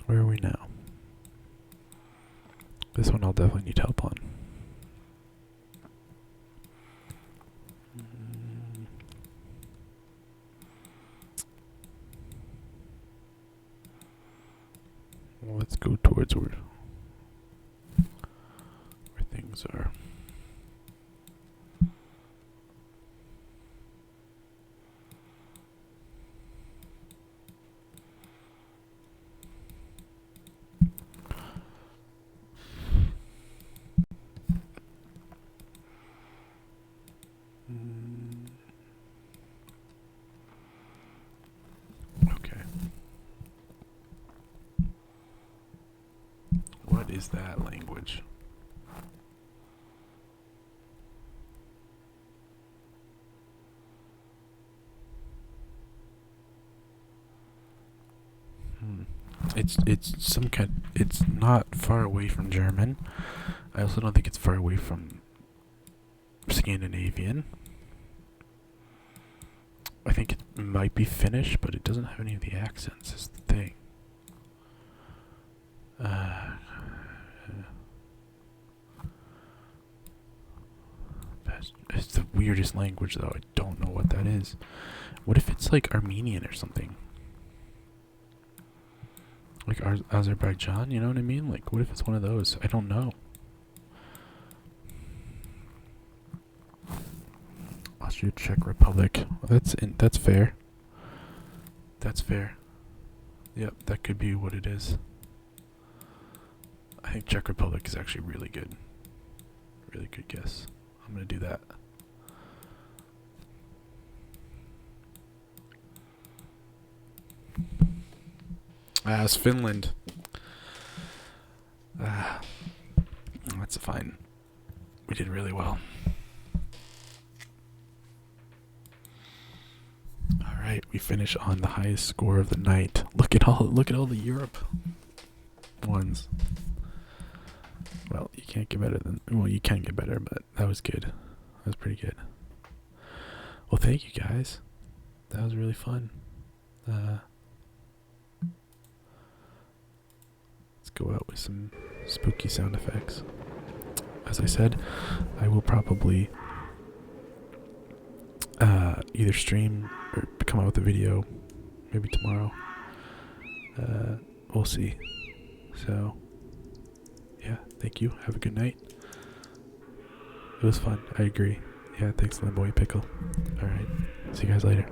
Where are we now? This one I'll definitely need help on. Well, let's go towards where things are. Okay. What is that language? It's some kind. It's not far away from German. I also don't think it's far away from Scandinavian. I think it might be Finnish, but it doesn't have any of the accents. Is the thing. It's the weirdest language, though. I don't know what that is. What if it's like Armenian or something? Like Azerbaijan, you know what I mean? Like, what if it's one of those? I don't know. Austria, Czech Republic. That's fair. That's fair. Yep, that could be what it is. I think Czech Republic is actually really good. Really good guess. I'm gonna do that. It's Finland. That's fine. We did really well. All right, we finish on the highest score of the night. Look at all the Europe ones. Well, you can't get better than. Well, you can get better, but that was good. That was pretty good. Well, thank you guys. That was really fun. Let's go out with some spooky sound effects. As I said, I will probably either stream or come out with a video maybe tomorrow. We'll see. So, yeah, thank you. Have a good night. It was fun. I agree. Yeah, thanks, Limboy Pickle. Alright, see you guys later.